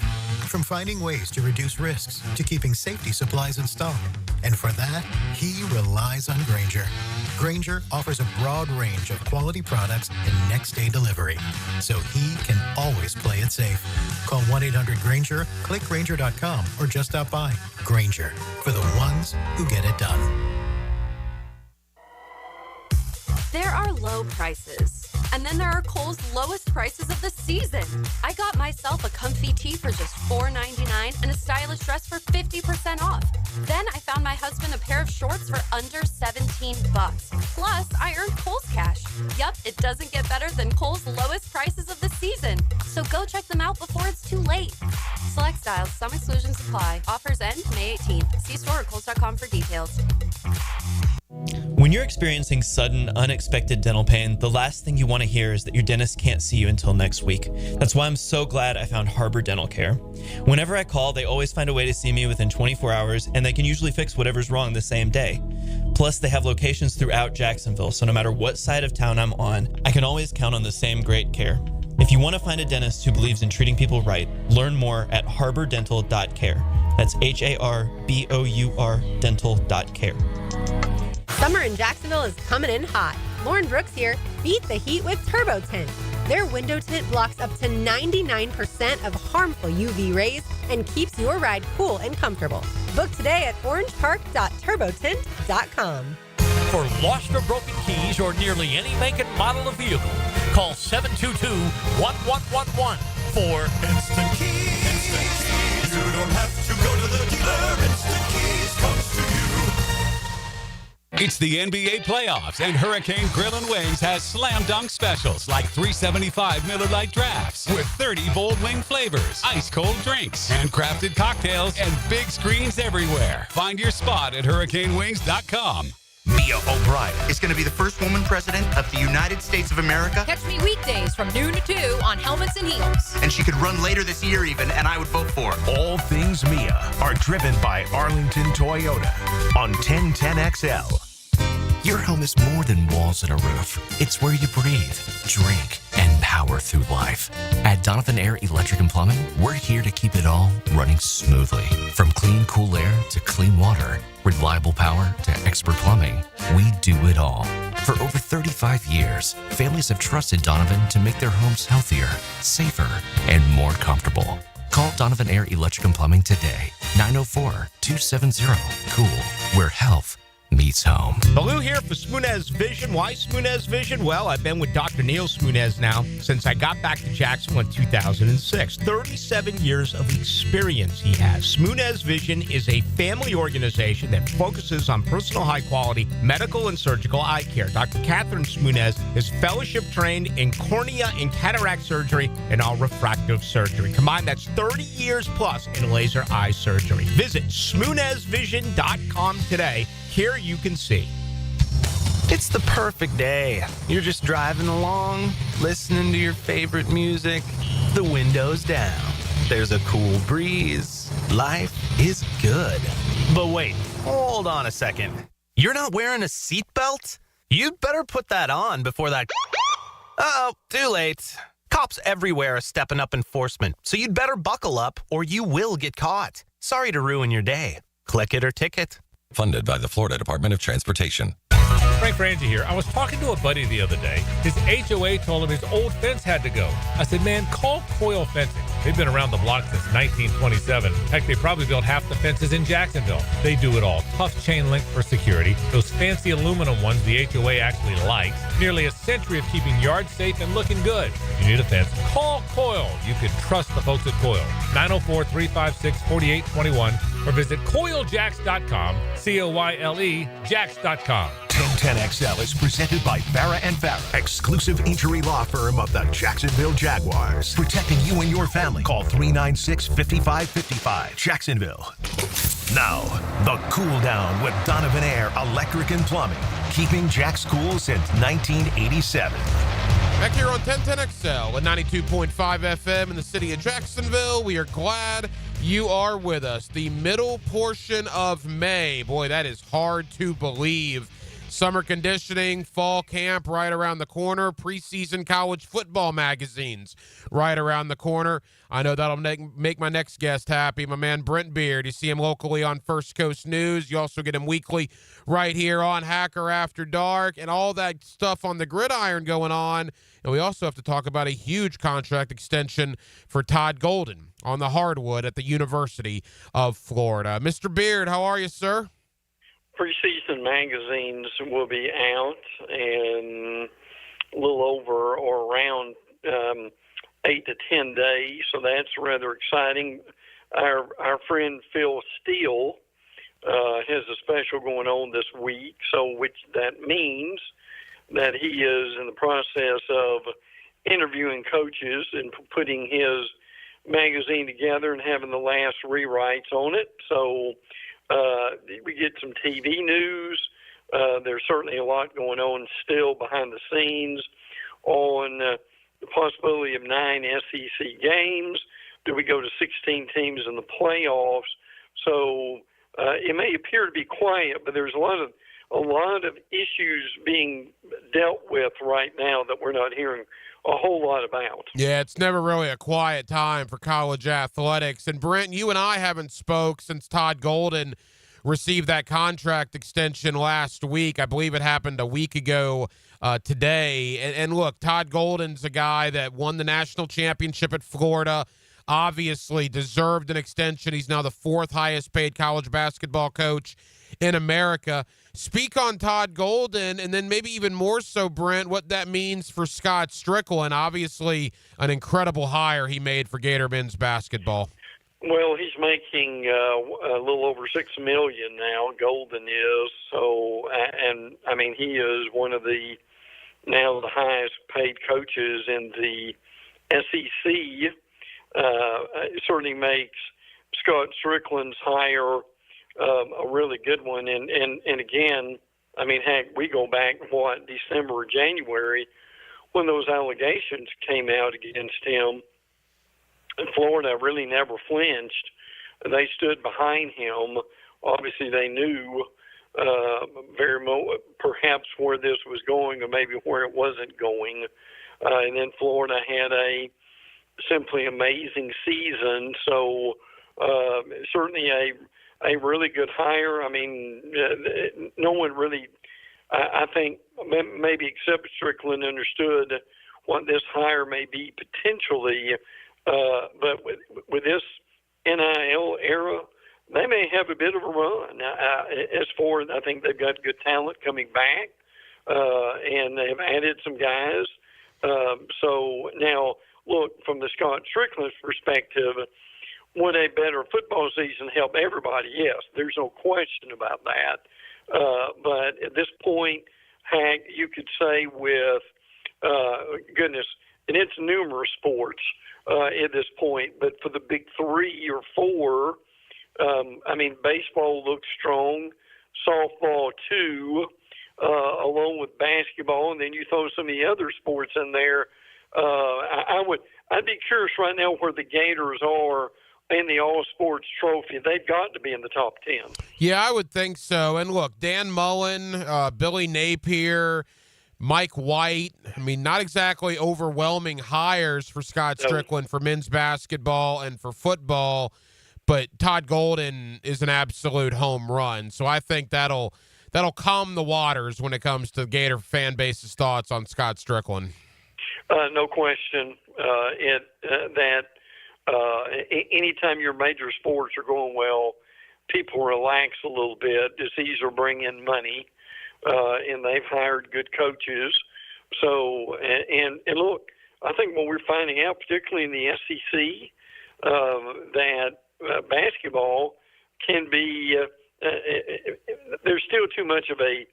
From finding ways to reduce risks to keeping safety supplies in stock. And for that, he relies on Grainger. Grainger offers a broad range of quality products and next-day delivery, so he can always play it safe. Call 1-800-GRAINGER, click Grainger.com, or just stop by. Grainger, for the ones who get it done. There are low prices, and then there are Kohl's lowest prices of the season. I got myself a comfy tee for just $4.99 and a stylish dress for 50% off. Then I found my husband a pair of shorts for under $17. Plus, I earned Kohl's cash. Yup, it doesn't get better than Kohl's lowest prices of the season. So go check them out before it's too late. Select styles, some exclusions apply. Offers end May 18th. See store or Kohl's.com for details. When you're experiencing sudden, unexpected dental pain, the last thing you want to hear is that your dentist can't see you until next week. That's why I'm so glad I found Harbor Dental Care. Whenever I call, they always find a way to see me within 24 hours, and they can usually fix whatever's wrong the same day. Plus, they have locations throughout Jacksonville, so no matter what side of town I'm on, I can always count on the same great care. If you want to find a dentist who believes in treating people right, learn more at harbordental.care. That's HARBOUR dental.care. Summer in Jacksonville is coming in hot. Lauren Brooks here. Beat the heat with Turbo Tint. Their window tint blocks up to 99% of harmful UV rays and keeps your ride cool and comfortable. Book today at orangepark.turbotint.com. For lost or broken keys or nearly any make and model of vehicle, call 722-1111 for Instant Keys. Instant Keys. You don't have to go to the dealer. Instant Keys comes to you. It's the NBA playoffs, and Hurricane Grill & Wings has slam dunk specials like $3.75 Miller Lite drafts with 30 bold wing flavors, ice-cold drinks, handcrafted cocktails, and big screens everywhere. Find your spot at hurricanewings.com. Mia O'Brien is going to be the first woman president of the United States of America. Catch me weekdays from noon to 2 on Helmets and Heels. And she could run later this year even, and I would vote for her. All things Mia are driven by Arlington Toyota on 1010XL. Your home is more than walls and a roof. It's where you breathe, drink, and power through life. At Donovan Air Electric and Plumbing, we're here to keep it all running smoothly. From clean, cool air to clean water, reliable power to expert plumbing, we do it all. For over 35 years, families have trusted Donovan to make their homes healthier, safer, and more comfortable. Call Donovan Air Electric and Plumbing today. 904-270-COOL, where health meets home. Baloo here for Smunez Vision. Why Smunez Vision? Well, I've been with Dr. Neil Smunez now since I got back to Jacksonville in 2006. 37 years of experience he has. Smunez Vision is a family organization that focuses on personal high-quality medical and surgical eye care. Dr. Catherine Smunez is fellowship trained in cornea and cataract surgery and all refractive surgery. Combined, that's 30 years plus in laser eye surgery. Visit SmunezVision.com today. Here you can see. It's the perfect day. You're just driving along, listening to your favorite music, the windows down. There's a cool breeze. Life is good. But wait, hold on a second. You're not wearing a seatbelt? You'd better put that on before that... Uh-oh, too late. Cops everywhere are stepping up enforcement, so you'd better buckle up or you will get caught. Sorry to ruin your day. Click it or ticket. Funded by the Florida Department of Transportation. Frank Frangie here. I was talking to a buddy the other day. His HOA told him his old fence had to go. I said, man, call Coyle Fencing. They've been around the block since 1927. Heck, they probably built half the fences in Jacksonville. They do it all. Tough chain link for security. Those fancy aluminum ones the HOA actually likes. Nearly a century of keeping yards safe and looking good. If you need a fence, call Coyle. You can trust the folks at Coyle. 904-356-4821 or visit CoyleJacks.com. COYLE Jacks.com. 1010XL is presented by Farah & Farah, exclusive injury law firm of the Jacksonville Jaguars. Protecting you and your family. Call 396-5555. Jacksonville. Now, the cool down with Donovan Air Electric and Plumbing. Keeping Jack's cool since 1987. Back here on 1010XL at 92.5 FM in the city of Jacksonville. We are glad you are with us. The middle portion of May. Boy, that is hard to believe. Summer conditioning, fall camp right around the corner, preseason college football magazines right around the corner. I know that'll make my next guest happy, my man Brent Beard. You see him locally on First Coast News. You also get him weekly right here on Hacker After Dark, and all that stuff on the gridiron going on. And we also have to talk about a huge contract extension for Todd Golden on the hardwood at the University of Florida. Mr. Beard, how are you, sir? Preseason magazines will be out in a little over or around 8 to 10 days, so that's rather exciting. Our friend Phil Steele has a special going on this week, so which that means that he is in the process of interviewing coaches and putting his magazine together and having the last rewrites on it. So we get some TV news. There's certainly a lot going on still behind the scenes on the possibility of 9 SEC games. Do we go to 16 teams in the playoffs? So it may appear to be quiet, but there's a lot of issues being dealt with right now that we're not hearing a whole lot about. Yeah, it's never really a quiet time for college athletics. And Brent, you and I haven't spoke since Todd Golden received that contract extension last week. I believe it happened a week ago today. And look, Todd Golden's a guy that won the national championship at Florida, obviously deserved an extension. He's now the 4th highest paid college basketball coach in America. Speak on Todd Golden, and then maybe even more so, Brent, what that means for Scott Strickland. Obviously, an incredible hire he made for Gator men's basketball. Well, he's making a little over $6 million now. Golden is so, and I mean he is one of the now the highest paid coaches in the SEC. It certainly makes Scott Strickland's hire a really good one. And again, I mean, heck, we go back, December or January when those allegations came out against him. And Florida really never flinched. They stood behind him. Obviously, they knew perhaps where this was going or maybe where it wasn't going. And then Florida had a simply amazing season. So certainly a really good hire. I mean, no one really, I think, maybe except Strickland understood what this hire may be potentially. But with this NIL era, they may have a bit of a run. As for, I think they've got good talent coming back, and they've added some guys. So now, look, from the Scott Strickland's perspective, would a better football season help everybody? Yes, there's no question about that. But at this point, Hank, you could say with, goodness, and it's numerous sports at this point, but for the big 3 or 4, I mean, baseball looks strong, softball too, along with basketball, and then you throw some of the other sports in there. I'd be curious right now where the Gators are in the All-Sports Trophy. They've got to be in the top 10. Yeah, I would think so. And look, Dan Mullen, Billy Napier, Mike White, I mean, not exactly overwhelming hires for Scott Strickland for men's basketball and for football, but Todd Golden is an absolute home run. So I think that'll calm the waters when it comes to Gator fan base's thoughts on Scott Strickland. No question. Anytime your major sports are going well, people relax a little bit. It's easier to bring in money, and they've hired good coaches. So, and look, I think what we're finding out, particularly in the SEC, that basketball can be there's still too much of a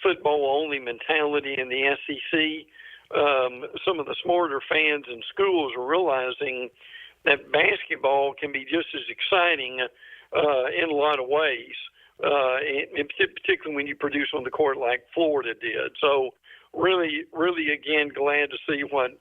football-only mentality in the SEC. Some of the smarter fans in schools are realizing that basketball can be just as exciting in a lot of ways, and particularly when you produce on the court like Florida did. So really, really, again, glad to see what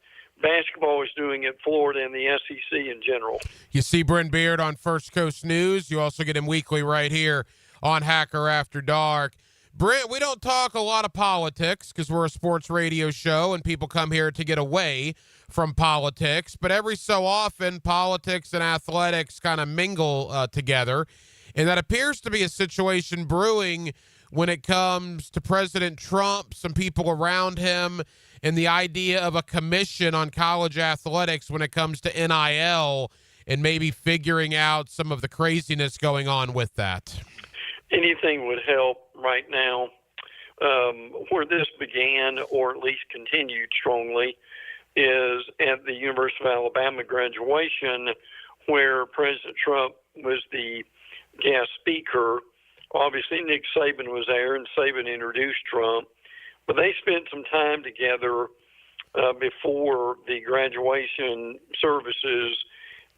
basketball is doing at Florida and the SEC in general. You see Brent Beard on First Coast News. You also get him weekly right here on Hacker After Dark. Brent, we don't talk a lot of politics because we're a sports radio show and people come here to get away from politics. But every so often, politics and athletics kind of mingle together. And that appears to be a situation brewing when it comes to President Trump, some people around him, and the idea of a commission on college athletics when it comes to NIL and maybe figuring out some of the craziness going on with that. Anything would help right now. Where this began, or at least continued strongly, is at the University of Alabama graduation, where President Trump was the guest speaker. Obviously, Nick Saban was there, and Saban introduced Trump. But they spent some time together before the graduation services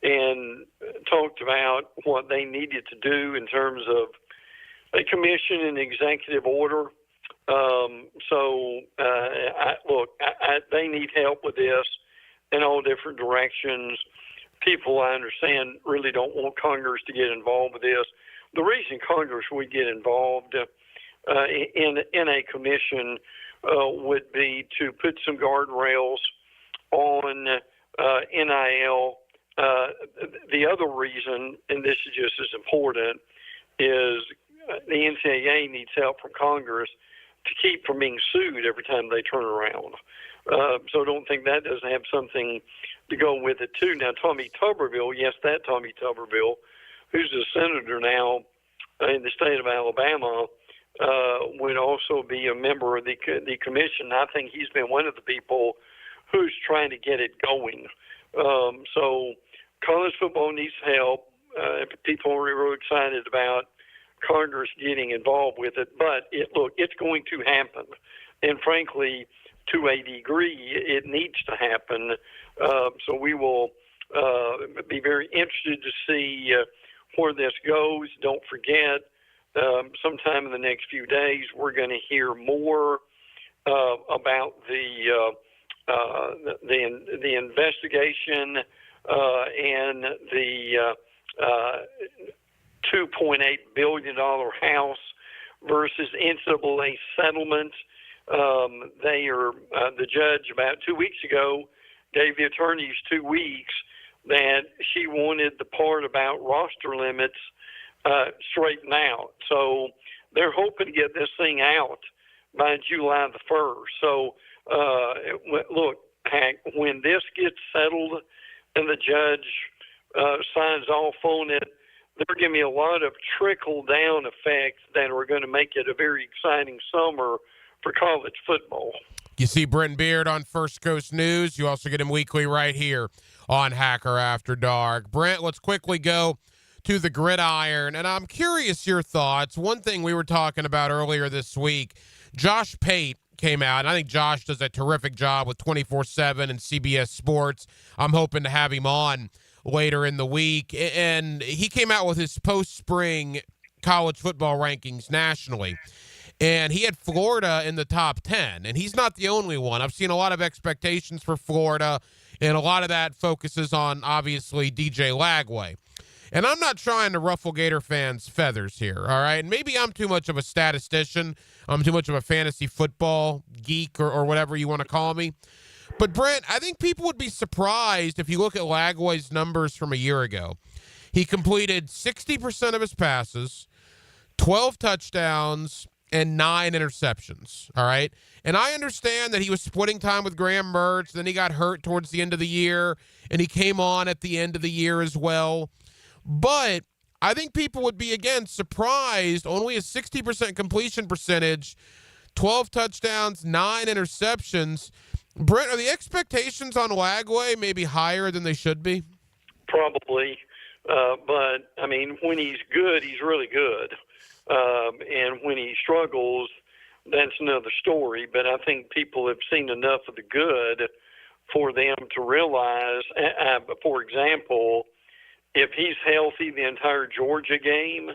and talked about what they needed to do in terms of a commission and executive order. They need help with this in all different directions. People, I understand, really don't want Congress to get involved with this. The reason Congress would get involved in a commission would be to put some guardrails on NIL. The other reason, and this is just as important, is the NCAA needs help from Congress to keep from being sued every time they turn around. So don't think that doesn't have something to go with it, too. Now, Tommy Tuberville, yes, that Tommy Tuberville, who's a senator now in the state of Alabama, would also be a member of the commission. I think he's been one of the people who's trying to get it going. So college football needs help. People are really excited about Congress getting involved with it, but it's going to happen. And frankly, to a degree, it needs to happen. So we will be very interested to see where this goes. Don't forget, sometime in the next few days, we're going to hear more about the investigation and the $2.8 billion house versus NCAA settlement. The judge about 2 weeks ago gave the attorneys 2 weeks that she wanted the part about roster limits straightened out. So they're hoping to get this thing out by July the 1st. So look, Hank, when this gets settled and the judge signs off on it, there are going to be a lot of trickle-down effects that are going to make it a very exciting summer for college football. You see Brenton Beard on First Coast News. You also get him weekly right here on Hacker After Dark. Brent, let's quickly go to the gridiron, and I'm curious your thoughts. One thing we were talking about earlier this week, Josh Pate came out, and I think Josh does a terrific job with 24/7 and CBS Sports. I'm hoping to have him on later in the week, and he came out with his post-spring college football rankings nationally, and he had Florida in the top 10, and he's not the only one. I've seen a lot of expectations for Florida, and a lot of that focuses on, obviously, DJ Lagway. And I'm not trying to ruffle Gator fans' feathers here, all right? And maybe I'm too much of a statistician. I'm too much of a fantasy football geek or whatever you want to call me. But, Brent, I think people would be surprised if you look at Lagway's numbers from a year ago. He completed 60% of his passes, 12 touchdowns, and 9 interceptions, all right? And I understand that he was splitting time with Graham Mertz, then he got hurt towards the end of the year, and he came on at the end of the year as well. But I think people would be, again, surprised. Only a 60% completion percentage, 12 touchdowns, 9 interceptions. Brent, are the expectations on Lagway maybe higher than they should be? Probably. But, I mean, when he's good, he's really good. And when he struggles, that's another story. But I think people have seen enough of the good for them to realize, for example, if he's healthy the entire Georgia game,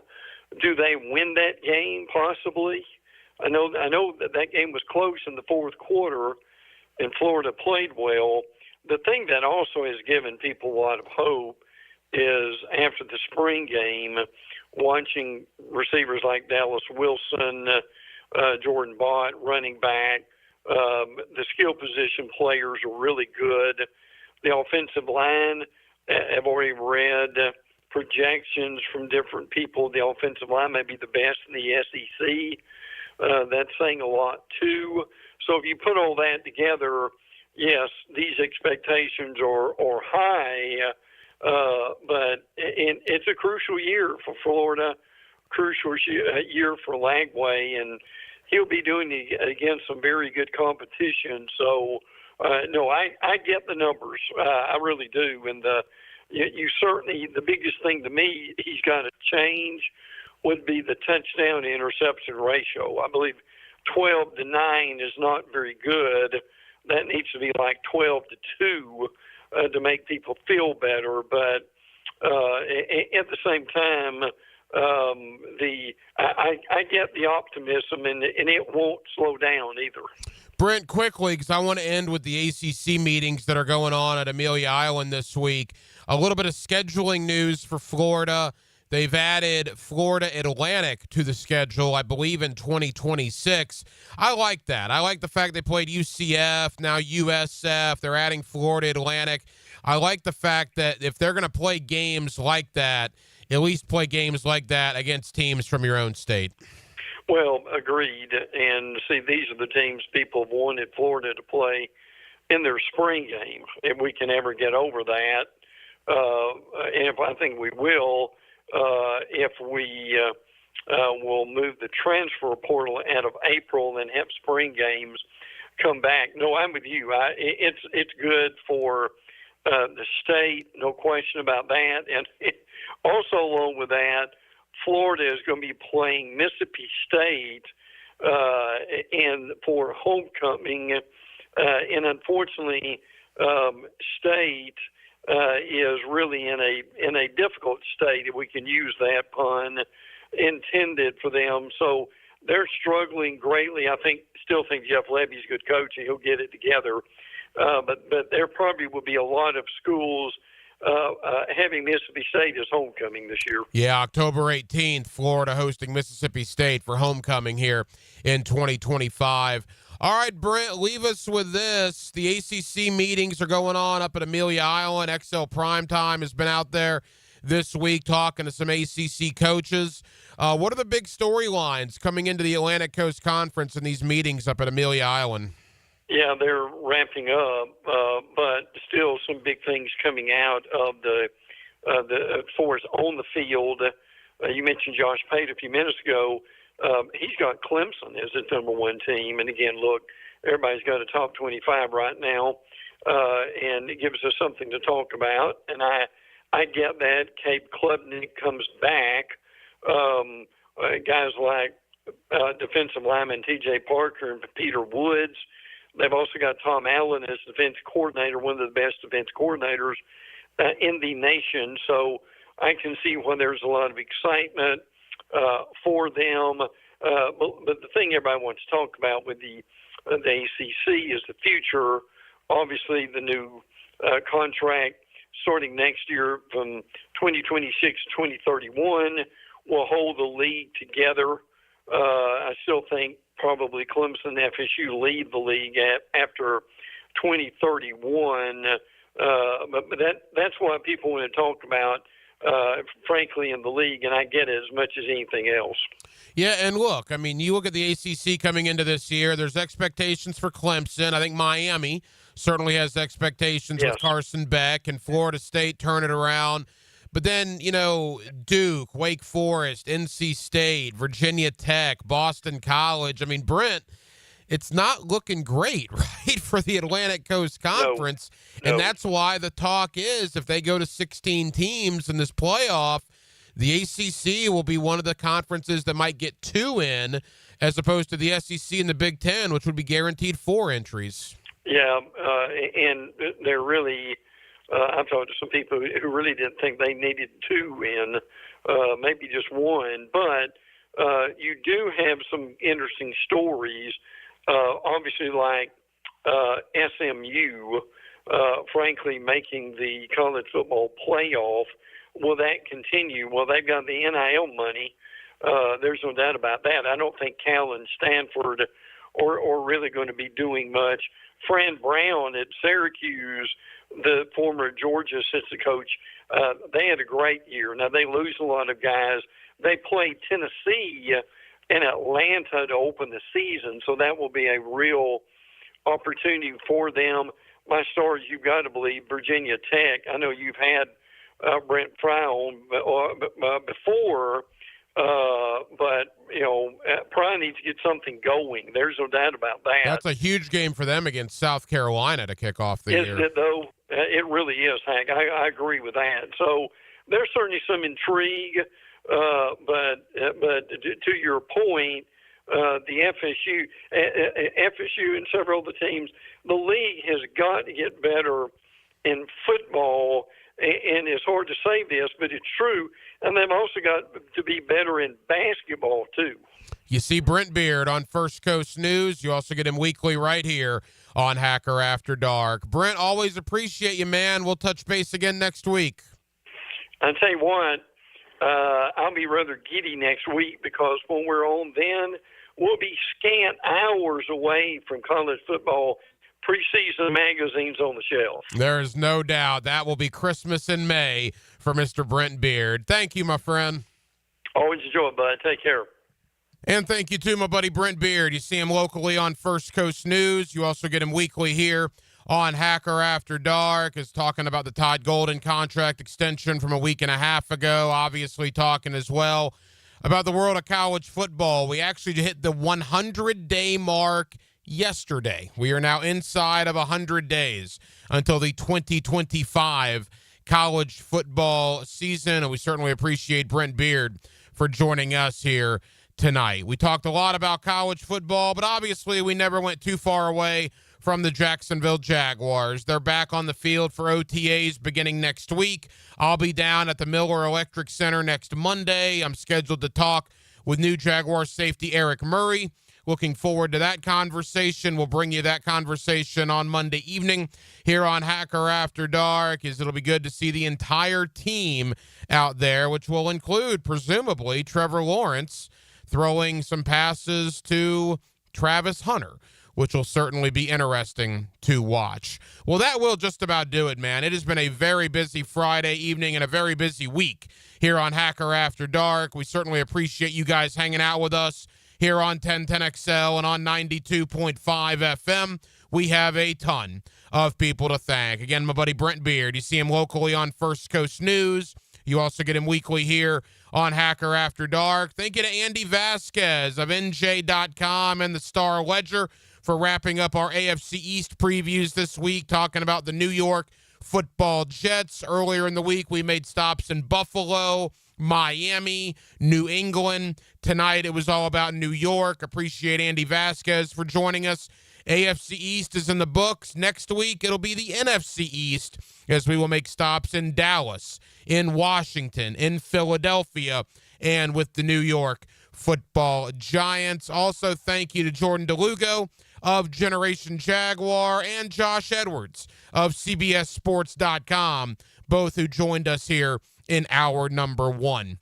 do they win that game possibly? I know that game was close in the fourth quarter, and Florida played well. The thing that also has given people a lot of hope is after the spring game, watching receivers like Dallas Wilson, Jordan Bott, running back. The skill position players are really good. The offensive line, I've already read projections from different people. The offensive line may be the best in the SEC. That's saying a lot, too. So if you put all that together, yes, these expectations are high, but it's a crucial year for Florida, crucial year for Lagway, and he'll be doing it against some very good competition. So, no, I get the numbers. I really do. And you certainly, the biggest thing to me he's got to change would be the touchdown to interception ratio. I believe 12-9 is not very good. That needs to be like 12-2 to make people feel better. But at the same time, I get the optimism, and it won't slow down either. Brent, quickly, because I want to end with the ACC meetings that are going on at Amelia Island this week. A little bit of scheduling news for Florida. They've added Florida Atlantic to the schedule, I believe, in 2026. I like that. I like the fact they played UCF, now USF. They're adding Florida Atlantic. I like the fact that if they're going to play games like that, at least play games like that against teams from your own state. Well, agreed. And see, these are the teams people have wanted Florida to play in their spring game. If we can ever get over that, and if I think we will, if we will move the transfer portal out of April and have spring games come back. No, I'm with you. It's good for the state, no question about that. And also, along with that, Florida is going to be playing Mississippi State and for homecoming, and unfortunately, State is really in a difficult state, if we can use that pun, intended for them. So they're struggling greatly. I still think Jeff Levy's a good coach, and he'll get it together. But there probably will be a lot of schools having Mississippi State as homecoming this year. Yeah, October 18th, Florida hosting Mississippi State for homecoming here in 2025. All right, Brent, leave us with this. The ACC meetings are going on up at Amelia Island. XL Primetime has been out there this week talking to some ACC coaches. What are the big storylines coming into the Atlantic Coast Conference in these meetings up at Amelia Island? Yeah, they're ramping up, but still some big things coming out of the for us on the field. You mentioned Josh Pate a few minutes ago. He's got Clemson as his number one team, and again, look, everybody's got a top 25 right now, and it gives us something to talk about. And I get that. Cape Klubnik comes back. Guys like defensive lineman T.J. Parker and Peter Woods. They've also got Tom Allen as defense coordinator, one of the best defense coordinators in the nation. So I can see why there's a lot of excitement for them. But the thing everybody wants to talk about with the ACC is the future. Obviously, the new contract starting next year from 2026 to 2031 will hold the league together. I still think probably Clemson and FSU lead the league after 2031. But that's what people want to talk about, frankly, in the league, and I get it as much as anything else. Yeah, and look, I mean, you look at the ACC coming into this year, there's expectations for Clemson. I think Miami certainly has expectations with Carson Beck, and Florida State turn it around. But then, you know, Duke, Wake Forest, NC State, Virginia Tech, Boston College. I mean, Brent, it's not looking great, right, for the Atlantic Coast Conference. No. And that's why the talk is if they go to 16 teams in this playoff, the ACC will be one of the conferences that might get 2 in, as opposed to the SEC and the Big Ten, which would be guaranteed 4 entries. Yeah, and they're really I've talked to some people who really didn't think they needed 2 in, maybe just 1. But you do have some interesting stories, obviously like SMU, frankly, making the college football playoff. Will that continue? Well, they've got the NIL money. There's no doubt about that. I don't think Cal and Stanford are really going to be doing much. Fran Brown at Syracuse, the former Georgia assistant coach, they had a great year. Now, they lose a lot of guys. They played Tennessee and Atlanta to open the season, so that will be a real opportunity for them. My Stars, you've got to believe Virginia Tech. I know you've had Brent Pry on before, but, Pry needs to get something going. There's no doubt about that. That's a huge game for them against South Carolina to kick off the year. Isn't it, though? It really is, Hank. I agree with that. So there's certainly some intrigue, but to your point, the FSU and several of the teams, the league has got to get better in football, and it's hard to say this, but it's true. And they've also got to be better in basketball, too. You see Brent Beard on First Coast News. You also get him weekly right here on Hacker After Dark. Brent, always appreciate you, man. We'll touch base again next week. I'll tell you what, I'll be rather giddy next week because when we're on then, we'll be scant hours away from college football preseason magazines on the shelf. There is no doubt that will be Christmas in May for Mr. Brent Beard. Thank you, my friend. Always enjoy it, bud. Take care. And thank you to my buddy Brent Beard. You see him locally on First Coast News. You also get him weekly here on Hacker After Dark. Is talking about the Todd Golden contract extension from a week and a half ago. Obviously talking as well about the world of college football. We actually hit the 100-day mark yesterday. We are now inside of 100 days until the 2025 college football season, and we certainly appreciate Brent Beard for joining us here tonight. We talked a lot about college football, but obviously we never went too far away from the Jacksonville Jaguars. They're back on the field for OTAs beginning next week. I'll be down at the Miller Electric Center next Monday. I'm scheduled to talk with new Jaguar safety Eric Murray. Looking forward to that conversation. We'll bring you that conversation on Monday evening here on Hacker After Dark. It'll be good to see the entire team out there, which will include, presumably, Trevor Lawrence throwing some passes to Travis Hunter, which will certainly be interesting to watch. Well, that will just about do it, man. It has been a very busy Friday evening and a very busy week here on Hacker After Dark. We certainly appreciate you guys hanging out with us here on 1010XL and on 92.5 FM. We have a ton of people to thank. Again, my buddy Brent Beard. You see him locally on First Coast News. You also get him weekly here on Hacker After Dark. Thank you to Andy Vasquez of NJ.com and the Star Ledger for wrapping up our AFC East previews this week, talking about the New York Football Jets. Earlier in the week, we made stops in Buffalo, Miami, New England. Tonight, it was all about New York. Appreciate Andy Vasquez for joining us. AFC East is in the books. Next week, it'll be the NFC East as we will make stops in Dallas, in Washington, in Philadelphia, and with the New York Football Giants. Also, thank you to Jordan DeLugo of Generation Jaguar and Josh Edwards of CBSSports.com, both who joined us here in hour number one.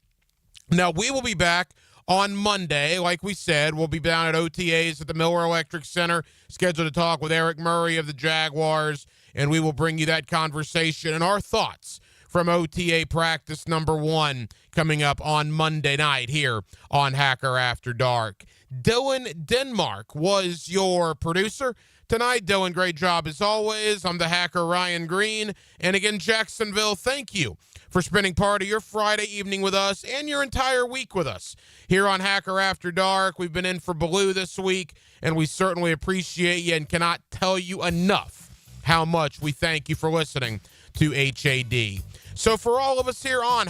Now, we will be back on Monday. Like we said, we'll be down at OTAs at the Miller Electric Center, scheduled to talk with Eric Murray of the Jaguars, and we will bring you that conversation and our thoughts from OTA practice number one coming up on Monday night here on Hacker After Dark. Dylan Denmark was your producer tonight. Dylan, great job as always. I'm the Hacker Ryan Green. And again, Jacksonville, thank you for spending part of your Friday evening with us and your entire week with us here on Hacker After Dark. We've been in for Baloo this week, and we certainly appreciate you and cannot tell you enough how much we thank you for listening to HAD. So for all of us here on